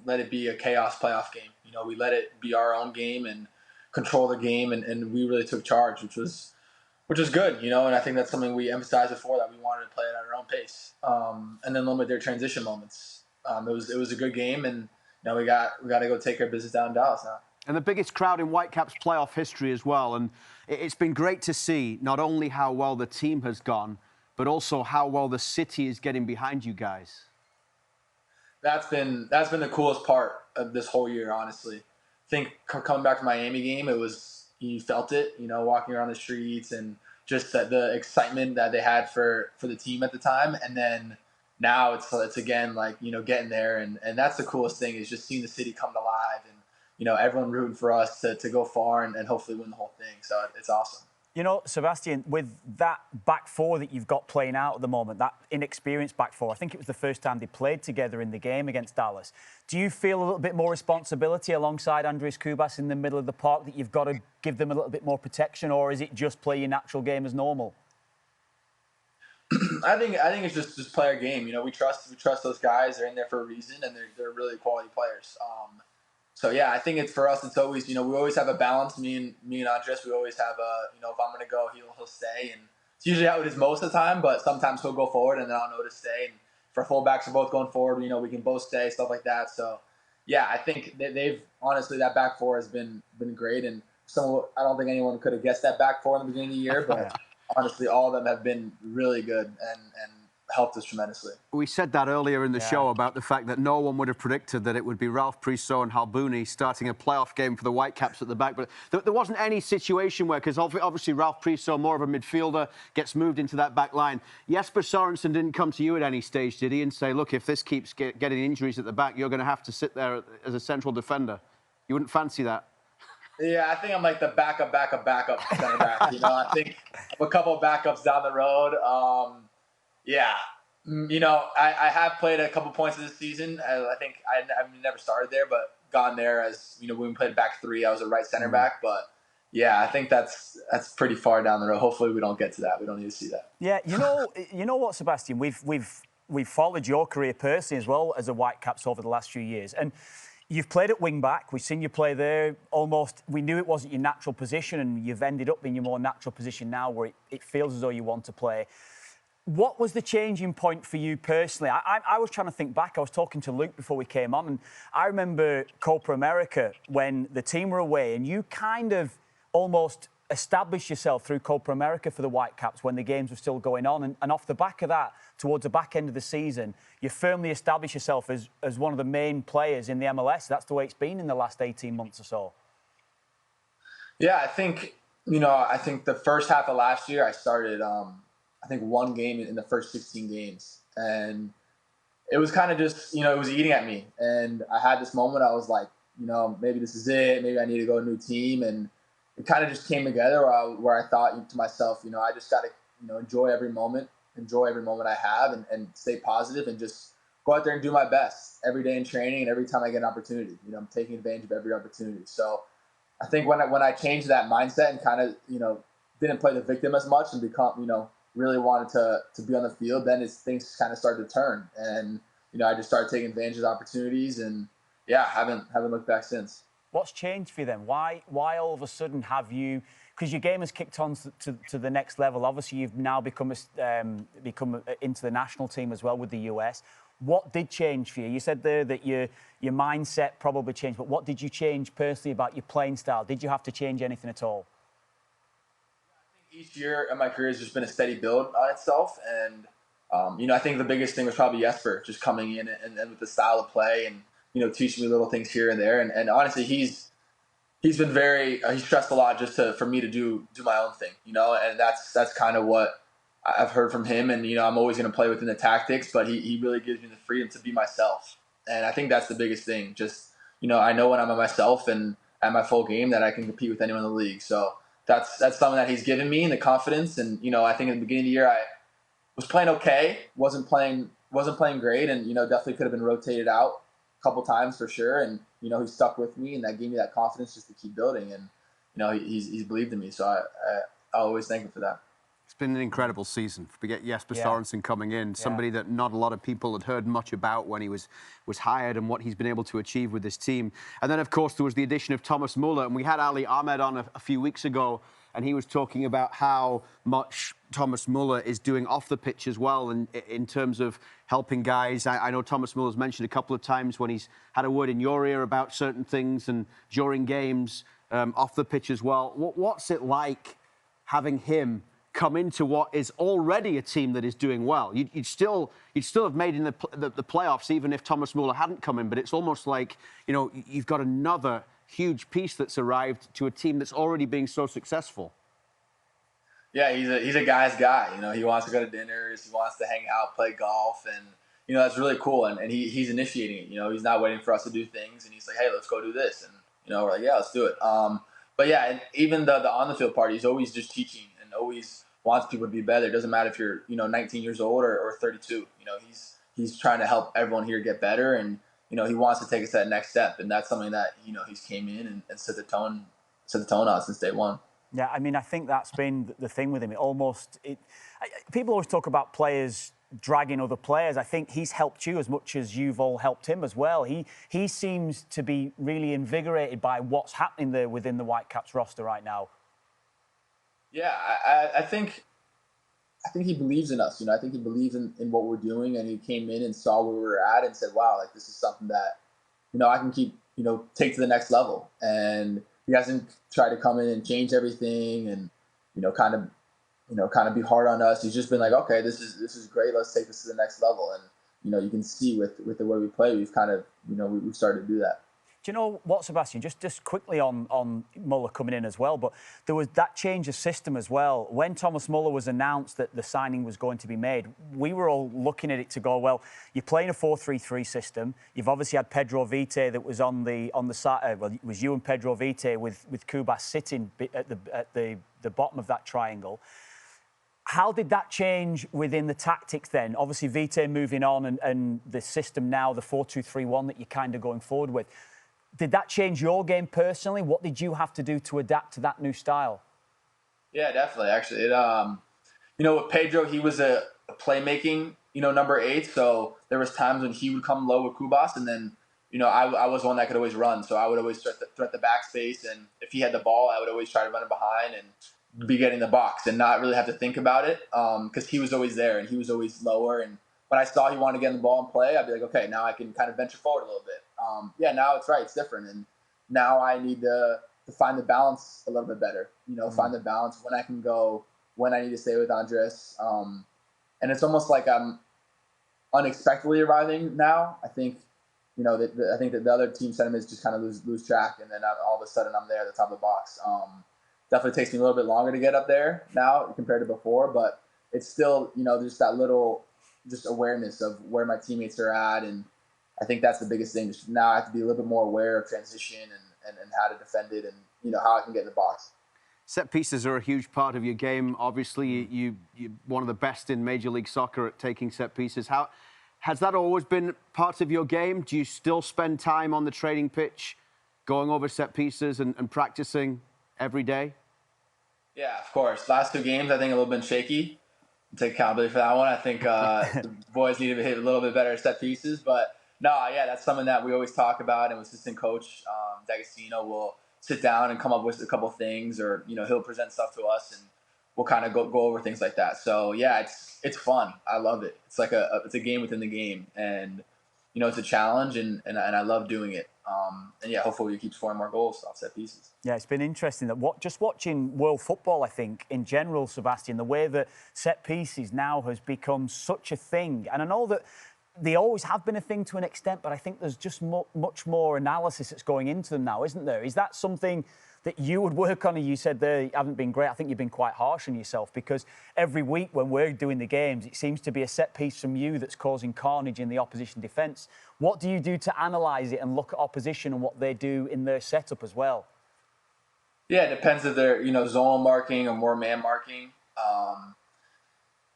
let it be a chaos playoff game. We let it be our own game and control the game, and we really took charge, which was good, and I think that's something we emphasized before, that we wanted to play it at our own pace, and then limit their transition moments. It was a good game, and we got to go take our business down in Dallas now.
And the biggest crowd in Whitecaps playoff history as well. And it's been great to see not only how well the team has gone, but also how well the city is getting behind you guys.
That's been the coolest part of this whole year, honestly. I think coming back to Miami game, you felt it, walking around the streets and just the excitement that they had for the team at the time. And then now it's again, like, getting there. And that's the coolest thing, is just seeing the city come to life, and, everyone rooting for us to go far and hopefully win the whole thing. So it's awesome.
Sebastian, with that back four that you've got playing out at the moment, that inexperienced back four, I think it was the first time they played together in the game against Dallas. Do you feel a little bit more responsibility alongside Andres Cubas in the middle of the park, that you've got to give them a little bit more protection, or is it just play your natural game as normal?
I think it's just play our game. We trust those guys. They're in there for a reason, and they're really quality players. So yeah, I think it's for us. It's always, we always have a balance. Me and Andres, we always have if I'm going to go, he'll stay, and it's usually how it is most of the time. But sometimes he'll go forward, and then I'll know to stay. And if our fullbacks are both going forward, we can both stay, stuff like that. So yeah, I think they've honestly, that back four has been great, and I don't think anyone could have guessed that back four in the beginning of the year, but honestly, all of them have been really good and helped us tremendously.
We said that earlier in the show about the fact that no one would have predicted that it would be Ralph Priso and Halbouni starting a playoff game for the Whitecaps at the back. But there wasn't any situation where, because obviously Ralph Priso, more of a midfielder, gets moved into that back line. Jesper Sorensen didn't come to you at any stage, did he, and say, look, if this keeps getting injuries at the back, you're going to have to sit there as a central defender? You wouldn't fancy that?
Yeah, I think I'm like the backup center back. I think I'm a couple of backups down the road. I have played a couple points of this season. I think I've never started there, but gone there as, when we played back three, I was a right center back. But yeah, I think that's pretty far down the road. Hopefully we don't get to that. We don't need to see that.
Yeah, you know what, Sebastian? We've followed your career personally as well as a Whitecaps over the last few years. And you've played at wing back. We've seen you play there almost. We knew it wasn't your natural position, and you've ended up in your more natural position now, where it feels as though you want to play. What was the changing point for you personally? I was trying to think back. I was talking to Luke before we came on, and I remember Copa America when the team were away, and you kind of almost established yourself through Copa America for the Whitecaps when the games were still going on. And off the back of that, towards the back end of the season, you firmly established yourself as one of the main players in the MLS. That's the way it's been in the last 18 months or so.
Yeah, I think the first half of last year I started I think one game in the first 16 games. And it was kind of just, it was eating at me. And I had this moment, I was like, maybe this is it. Maybe I need to go to a new team. And it kind of just came together where I thought to myself, I just got to, enjoy every moment I have and stay positive and just go out there and do my best every day in training and every time I get an opportunity. I'm taking advantage of every opportunity. So I think when I changed that mindset and kind of, didn't play the victim as much and become, really wanted to be on the field, then things kind of started to turn. And, I just started taking advantage of opportunities and, haven't looked back since.
What's changed for you then? Why all of a sudden have you... Because your game has kicked on to the next level. Obviously, you've now become into the national team as well with the US. What did change for you? You said there that your mindset probably changed, but what did you change personally about your playing style? Did you have to change anything at all?
Each year in my career has just been a steady build on itself. And, I think the biggest thing was probably Jesper just coming in and with the style of play and, teaching me little things here and there. And honestly, he's been he stressed a lot just for me to do my own thing, and that's kind of what I've heard from him. And, I'm always going to play within the tactics, but he really gives me the freedom to be myself. And I think that's the biggest thing. Just, I know when I'm at myself and at my full game that I can compete with anyone in the league. So that's something that he's given me, and the confidence. And, I think in the beginning of the year, I was playing okay, wasn't playing great, and, definitely could have been rotated out a couple times for sure, and he stuck with me, and that gave me that confidence just to keep building. And he's believed in me, so I always thank him for that.
It's been an incredible season. We get Jesper Sorensen coming in, somebody that not a lot of people had heard much about when he was hired and what he's been able to achieve with this team. And then, of course, there was the addition of Thomas Muller. And we had Ali Ahmed on a few weeks ago, and he was talking about how much Thomas Muller is doing off the pitch as well in terms of helping guys. I know Thomas Muller's mentioned a couple of times when he's had a word in your ear about certain things and during games off the pitch as well. What's it like having him come into what is already a team that is doing well? You'd still have made in the playoffs even if Thomas Muller hadn't come in, but it's almost like, you've got another huge piece that's arrived to a team that's already being so successful.
Yeah, he's a guy's guy. He wants to go to dinners, he wants to hang out, play golf, and that's really cool. And he's initiating it. He's not waiting for us to do things, and he's like, hey, let's go do this, and we're like, yeah, let's do it. But yeah, and even the on the field part, he's always just teaching and always wants people to be better. It doesn't matter if you're 19 years old or 32. He's trying to help everyone here get better, and he wants to take us to that next step, and that's something that he's came in and set the tone out since day one.
Yeah, I mean, I think that's been the thing with him. People always talk about players dragging other players. I think he's helped you as much as you've all helped him as well. He seems to be really invigorated by what's happening there within the Whitecaps roster right now.
Yeah, I think he believes in us. I think he believes in what we're doing, and he came in and saw where we were at and said, wow, like this is something that, I can keep, take to the next level. And he hasn't tried to come in and change everything and, kind of be hard on us. He's just been like, okay, this is great. Let's take this to the next level. And, you can see with the way we play, we've kind of, we've started to do that.
Do you know what, Sebastian? Just quickly on Muller coming in as well, but there was that change of system as well. When Thomas Muller was announced that the signing was going to be made, we were all looking at it to go, well, you're playing a 4-3-3 system. You've obviously had Pedro Vite that was on the side. Well, it was you and Pedro Vite with Kubas sitting at the bottom of that triangle. How did that change within the tactics then? Obviously, Vite moving on and the system now, the 4-2-3-1 that you're kind of going forward with. Did that change your game personally? What did you have to do to adapt to that new style? Yeah,
definitely. Actually, with Pedro, he was a playmaking, number 8. So there was times when he would come low with Kubas, and then, I was one that could always run. So I would always threat the backspace, and if he had the ball, I would always try to run it behind and be getting the box and not really have to think about it, because he was always there and he was always lower. And when I saw he wanted to get in the ball and play, I'd be like, okay, now I can kind of venture forward a little bit. Now it's right. It's different. And now I need to find the balance a little bit better, find the balance when I can go, when I need to stay with Andres. And it's almost like I'm unexpectedly arriving now. I think, I think that the other team sentiments just kind of lose track. And then all of a sudden I'm there at the top of the box. Definitely takes me a little bit longer to get up there now compared to before, but it's still, just that little awareness of where my teammates are at. And I think that's the biggest thing. Now I have to be a little bit more aware of transition and how to defend it and, how I can get in the box.
Set pieces are a huge part of your game. Obviously, you're one of the best in Major League Soccer at taking set pieces. How has that always been part of your game? Do you still spend time on the training pitch going over set pieces and practicing every day?
Yeah, of course. Last 2 games, I think a little bit shaky. Take accountability for that one. I think the boys need to hit a little bit better set pieces, but no, yeah, that's something that we always talk about. And assistant coach D'Agostino will sit down and come up with a couple things, or he'll present stuff to us, and we'll kind of go over things like that. So yeah, it's fun. I love it. It's like it's a game within the game, and it's a challenge, and I love doing it. And yeah, hopefully we keep scoring more goals off set pieces.
Yeah, it's been interesting that just watching world football, I think, in general, Sebastian, the way that set pieces now has become such a thing. And I know that they always have been a thing to an extent, but I think there's just much more analysis that's going into them now, isn't there? Is that something that you would work on? And you said there you haven't been great. I think you've been quite harsh on yourself, because every week when we're doing the games, it seems to be a set piece from you that's causing carnage in the opposition defence. What do you do to analyse it and look at opposition and what they do in their setup as well?
Yeah, it depends if they're zonal marking or more man marking.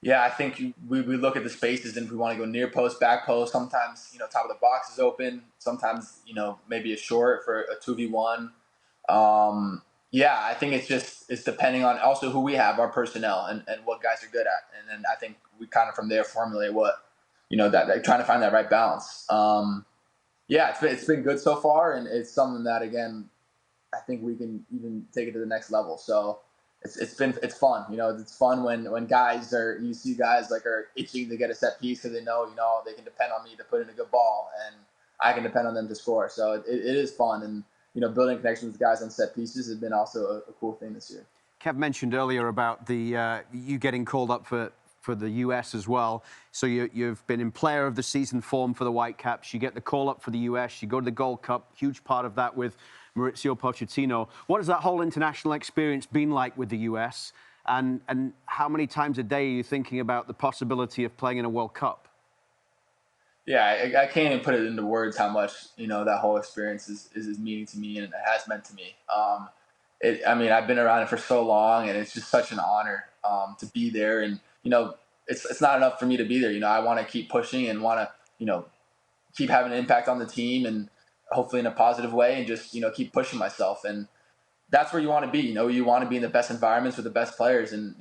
Yeah, I think we look at the spaces, and if we want to go near post, back post, sometimes, top of the box is open. Sometimes, maybe a short for a 2v1. Yeah, I think it's depending on also who we have, our personnel, and what guys are good at. And then I think we kind of from there formulate what, that trying to find that right balance. Yeah, it's been good so far, and it's something that, again, I think we can even take it to the next level. So it's fun. It's fun when guys you see guys like are itching to get a set piece because they know they can depend on me to put in a good ball, and I can depend on them to score. So it is fun, and building connections with guys on set pieces has been also a cool thing this year.
Kev mentioned earlier about the you getting called up for the US as well. So you've been in player of the season form for the Whitecaps. You get the call up for the US. You go to the Gold Cup. Huge part of that with Mauricio Pochettino. What has that whole international experience been like with the US? And how many times a day are you thinking about the possibility of playing in a World Cup?
Yeah, I can't even put it into words how much that whole experience is meaning to me, and it has meant to me. I've been around it for so long, and it's just such an honor to be there. And it's not enough for me to be there. I want to keep pushing and want to keep having an impact on the team, and hopefully in a positive way, and just keep pushing myself. And that's where you want to be. You want to be in the best environments with the best players, and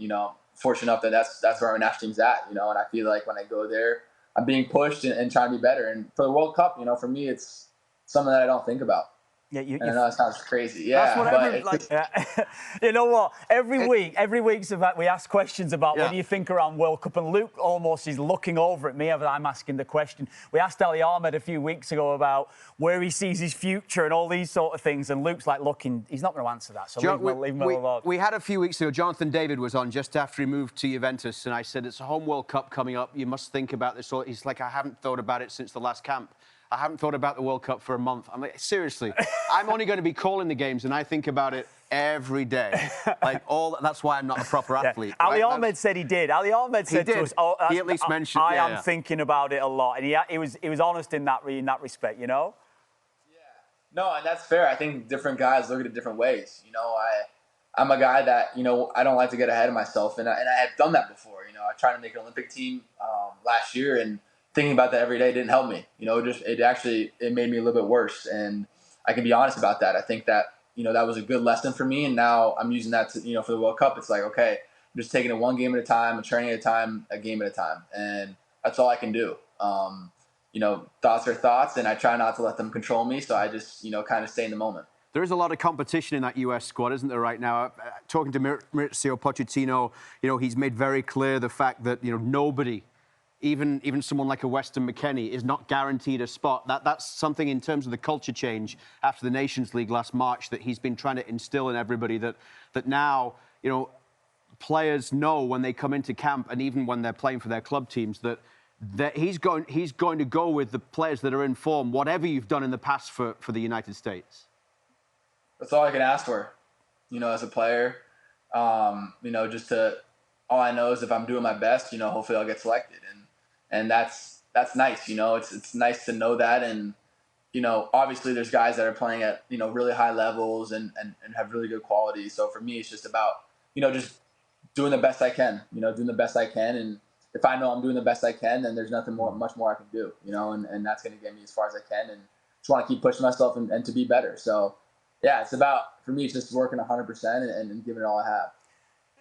fortunate enough that that's where our national team's at. And I feel like when I go there, I'm being pushed and trying to be better. And for the World Cup, for me, it's something that I don't think about.
Yeah,
I know that sounds crazy. Yeah,
you know what? Every week, we ask questions about what do you think around World Cup, and Luke almost is looking over at me as I'm asking the question. We asked Ali Ahmed a few weeks ago about where he sees his future and all these sort of things, and Luke's like looking. He's not going to answer that, so leave him alone.
We had a few weeks ago. Jonathan David was on just after he moved to Juventus, and I said it's a home World Cup coming up. You must think about this. He's like, I haven't thought about it since the last camp. I haven't thought about the World Cup for a month. I'm like, seriously, I'm only going to be calling the games, and I think about it every day. That's why I'm not a proper athlete.
Yeah. Ali Ahmed said he did. Ali Ahmed said to us,
he at least mentioned,
I am thinking about it a lot. And he was honest in that respect, Yeah.
No, and that's fair. I think different guys look at it different ways. I'm a guy that, I don't like to get ahead of myself, and I have done that before. I tried to make an Olympic team last year, and thinking about that every day didn't help me. It made me a little bit worse. And I can be honest about that. I think that, that was a good lesson for me. And now I'm using that to, for the World Cup. It's like, okay, I'm just taking it one game at a time, a training at a time, a game at a time. And that's all I can do. Thoughts are thoughts, and I try not to let them control me. So I just, kind of stay in the moment.
There is a lot of competition in that US squad, isn't there, right now? Talking to Mauricio Pochettino, he's made very clear the fact that, nobody, even someone like a Weston McKennie, is not guaranteed a spot. That's something in terms of the culture change after the Nations League last March that he's been trying to instill in everybody, that now, players know when they come into camp, and even when they're playing for their club teams, that he's going to go with the players that are in form, whatever you've done in the past for the United States.
That's all I can ask for, as a player. All I know is if I'm doing my best, hopefully I'll get selected. And that's nice, it's nice to know that. And, obviously there's guys that are playing at, really high levels and have really good quality. So for me, it's just about, just doing the best I can, doing the best I can. And if I know I'm doing the best I can, then there's much more I can do, and that's going to get me as far as I can. And just want to keep pushing myself and to be better. So yeah, for me, it's just working 100% and giving it all I have.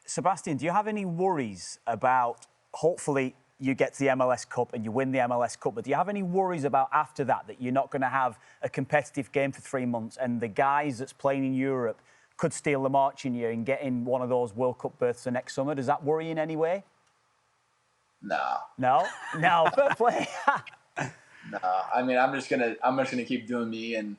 Sebastian, do you have any worries about, hopefully you get to the MLS Cup and you win the MLS Cup, but do you have any worries about after that you're not going to have a competitive game for 3 months and the guys that's playing in Europe could steal the march in you and get in one of those World Cup berths the next summer? Does that worry in any way?
No,
fair play.
No, I'm just gonna keep doing me, and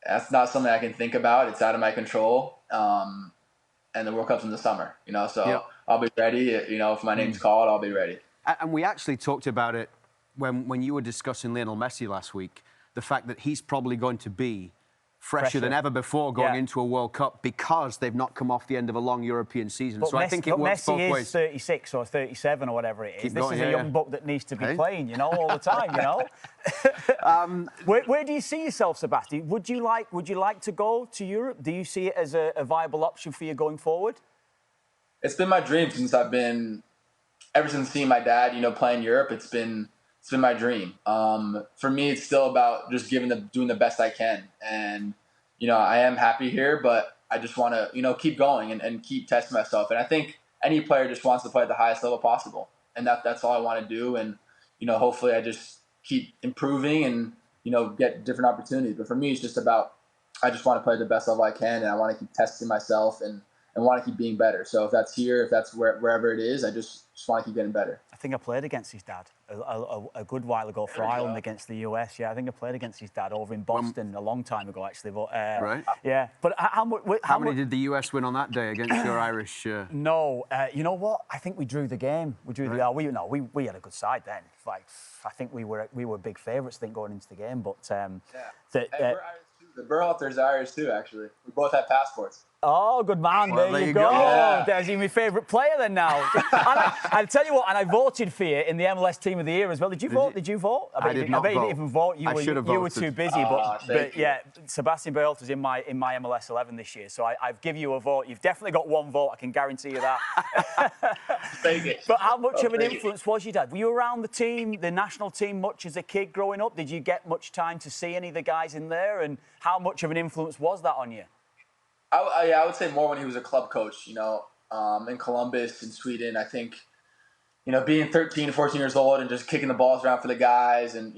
that's not something I can think about. It's out of my control. And the World Cup's in the summer, so yep. I'll be ready. If my name's called, I'll be ready.
And we actually talked about it when you were discussing Lionel Messi last week, the fact that he's probably going to be fresher than ever before going into a World Cup because they've not come off the end of a long European season.
But
so I think it works both ways.
Messi is 36 or 37 or whatever it is. This is a young buck that needs to be playing, all the time, Where do you see yourself, Sebastian? Would you like to go to Europe? Do you see it as a viable option for you going forward?
It's been my dream since I've been ever since seeing my dad, play in Europe, it's been my dream. For me, it's still about just doing the best I can. And, I am happy here, but I just want to, keep going and keep testing myself. And I think any player just wants to play at the highest level possible. And that's all I want to do. And, hopefully I just keep improving and, get different opportunities. But for me, it's just about, I just want to play at the best level I can. And I want to keep testing myself and want to keep being better. So if that's here, if that's wherever it is, I just want to keep getting better.
I think I played against his dad a good while ago for Ireland against the US. Yeah, I think I played against his dad over in Boston a long time ago, actually. But
right.
Yeah, but how
many did the US win on that day against your Irish?
No, you know what? I think we drew the game. We drew we had a good side then. Like I think we were big favourites. I think going into the game, but
we're Irish too. The Berhalter's Irish too. Actually, we both have passports.
Oh, good man. Well, there you go. Yeah. There's my favourite player then now. I'll tell you what, and I voted for you in the MLS Team of the Year as well. Did you vote? Did you vote?
I bet you didn't even
vote.
I should have voted.
You were too busy. But yeah, Sebastian Berhalter's in my MLS 11 this year, so I've given you a vote. You've definitely got one vote. I can guarantee you that.
Take it.
But how much of an influence was your dad? Were you around the team, the national team, much as a kid growing up? Did you get much time to see any of the guys in there? And how much of an influence was that on you?
I would say more when he was a club coach, in Columbus, in Sweden. I think, being 13, 14 years old and just kicking the balls around for the guys and,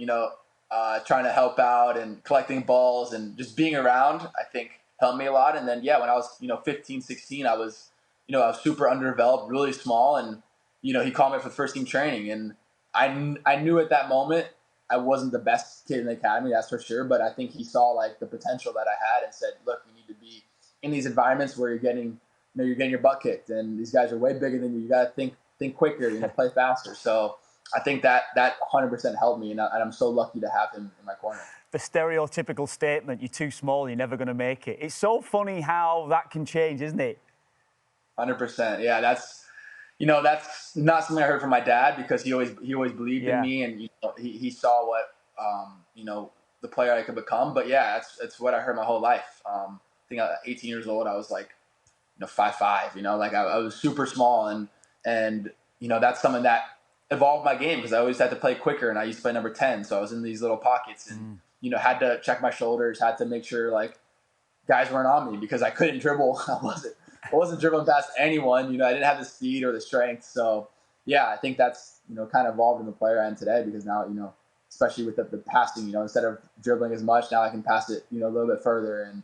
trying to help out and collecting balls and just being around, I think helped me a lot. And then, when I was, 15, 16, I was super underdeveloped, really small. And, he called me for the first team training. And I knew at that moment I wasn't the best kid in the academy, that's for sure. But I think he saw like the potential that I had and said, look, you need to be in these environments where you're getting your butt kicked, and these guys are way bigger than you. You got to think quicker, play faster. So I think that 100% helped me, and I'm so lucky to have him in my corner.
The stereotypical statement, you're too small, you're never going to make it. It's so funny how that can change, isn't it?
100%. Yeah, that's not something I heard from my dad, because he always believed in me, and he saw what the player I could become. But yeah, that's what I heard my whole life. I think at 18 years old, I was like, 5'5", like I was super small, and that's something that evolved my game, because I always had to play quicker, and I used to play number 10, so I was in these little pockets, and had to check my shoulders, had to make sure like guys weren't on me, because I couldn't dribble. I wasn't dribbling past anyone. I didn't have the speed or the strength. So yeah, I think that's kind of evolved in the player I am today, because now especially with the passing, instead of dribbling as much, now I can pass it a little bit further and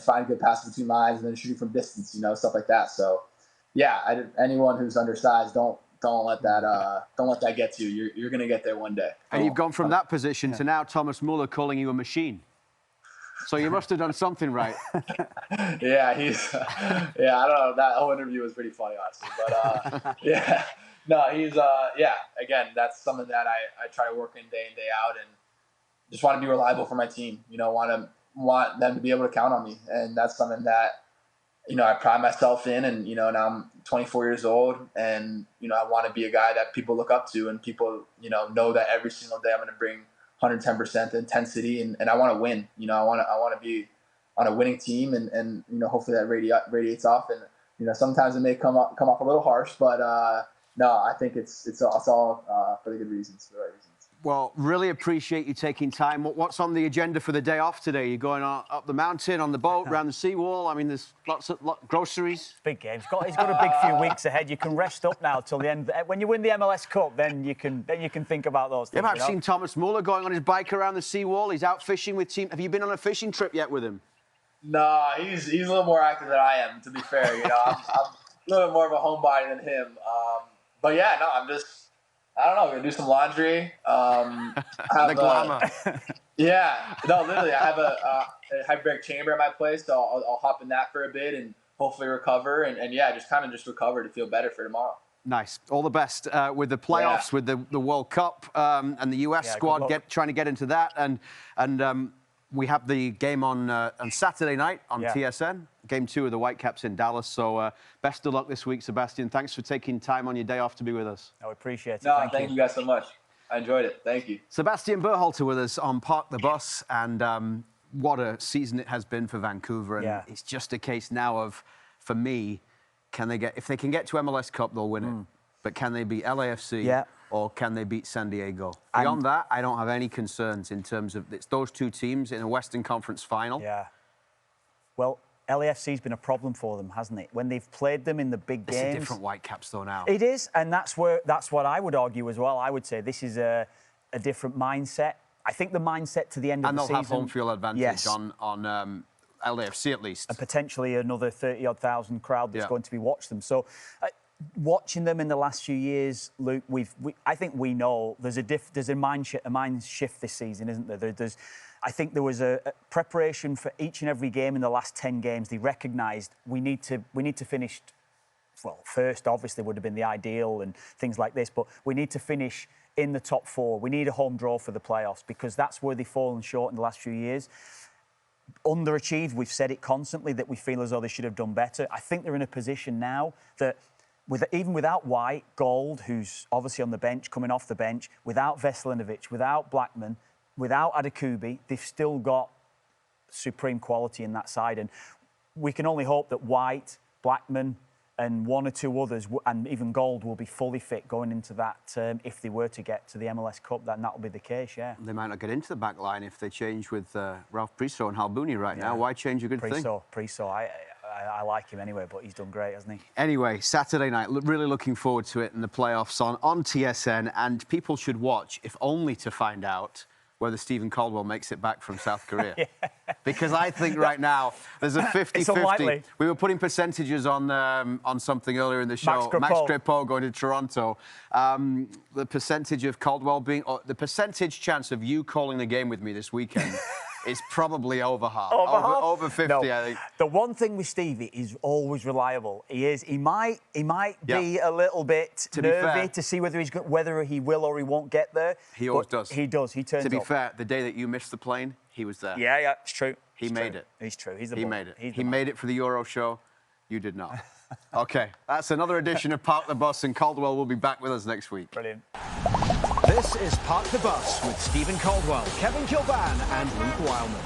find good passes between lines, and then shooting from distance, stuff like that. So yeah, anyone who's undersized, don't let that get to you. You're gonna get there one day.
And you've gone from that position to now Thomas Muller calling you a machine. So you must have done something right.
Yeah, I don't know. That whole interview was pretty funny, honestly. But yeah, no, he's again, that's something that I try to work in day out, and just want to be reliable for my team. Want them to be able to count on me, and that's something that I pride myself in. And now I'm 24 years old, and I want to be a guy that people look up to, and people know that every single day I'm going to bring 110% intensity, and I want to win. I want to be on a winning team, and hopefully that radiates off. And sometimes it may come off a little harsh, but no, I think it's all for the good reasons, for the right reasons.
Well, really appreciate you taking time. What's on the agenda for the day off today? You're going up the mountain, on the boat, around the seawall? I mean, there's lots of groceries.
Big game. He's got a big few weeks ahead. You can rest up now till the end. When you win the MLS Cup, then you can think about those things.
Yeah, I've seen Thomas Muller going on his bike around the seawall. He's out fishing with team. Have you been on a fishing trip yet with him?
No, he's a little more active than I am, to be fair. I'm a little bit more of a homebody than him. But yeah, no, I'm just, I don't know, we're gonna do some laundry.
The glamour.
Yeah, no, literally, I have a hyperbaric chamber at my place, so I'll hop in that for a bit and hopefully recover, and yeah, just recover to feel better for tomorrow.
Nice. All the best with the playoffs, with the World Cup, and the US squad trying to get into that, and we have the game on Saturday night on TSN. Game 2 of the Whitecaps in Dallas. So best of luck this week, Sebastian. Thanks for taking time on your day off to be with us.
I appreciate it.
No, thank you guys so much. I enjoyed it. Thank you.
Sebastian Berhalter with us on Park the Bus, and what a season it has been for Vancouver. And it's just a case now of, for me, if they can get to MLS Cup, they'll win it. but can they beat LAFC?
Yeah.
Or can they beat San Diego? Beyond that, I don't have any concerns in terms of it's those two teams in a Western Conference final.
Yeah. Well, LAFC's been a problem for them, hasn't it? When they've played them in the big games.
It's a different Whitecaps, though, now.
It is, and that's what I would argue as well. I would say this is a different mindset. I think the mindset to the end of the season.
And they'll have home field advantage on LAFC at least.
And potentially another 30-odd thousand crowd that's going to be watching them. So watching them in the last few years, Luke, I think we know there's a mind shift this season, isn't there? I think there was a preparation for each and every game in the last 10 games. They recognised we need to finish, well, first obviously would have been the ideal and things like this, but we need to finish in the top 4. We need a home draw for the playoffs because that's where they've fallen short in the last few years. Underachieved, we've said it constantly that we feel as though they should have done better. I think they're in a position now that even without White, Gold, who's obviously on the bench, coming off the bench, without Veselinovic, without Blackman, without Adekubi, they've still got supreme quality in that side. And we can only hope that White, Blackman, and one or two others, and even Gold, will be fully fit going into that. If they were to get to the MLS Cup, then that will be the case, yeah.
They might not get into the back line if they change with Ralph Priso and Halbouni right now. Why change a good thing?
Priso, I like him anyway, but he's done great, hasn't he?
Anyway, Saturday night, really looking forward to it, and the playoffs on TSN, and people should watch, if only to find out whether Steven Caldwell makes it back from South Korea. Because I think right now there's a 50-50. We were putting percentages on something earlier in the show. Max Crepeau going to Toronto. The percentage of Caldwell being... the percentage chance of you calling the game with me this weekend is probably over half. Over 50, no. I think.
The one thing with Stevie is always reliable. He might be a little bit nervy to see whether he will or he won't get there.
He always does.
He does. He turns up.
To be fair, the day that you missed the plane, he was there.
Yeah, it's true.
He made it.
He's true.
He made it. He made it for the Euro show. You did not. Okay, that's another edition of Park the Bus, and Caldwell will be back with us next week.
Brilliant.
This is Park the Bus with Steven Caldwell, Kevin Kilbane and Luke Wileman.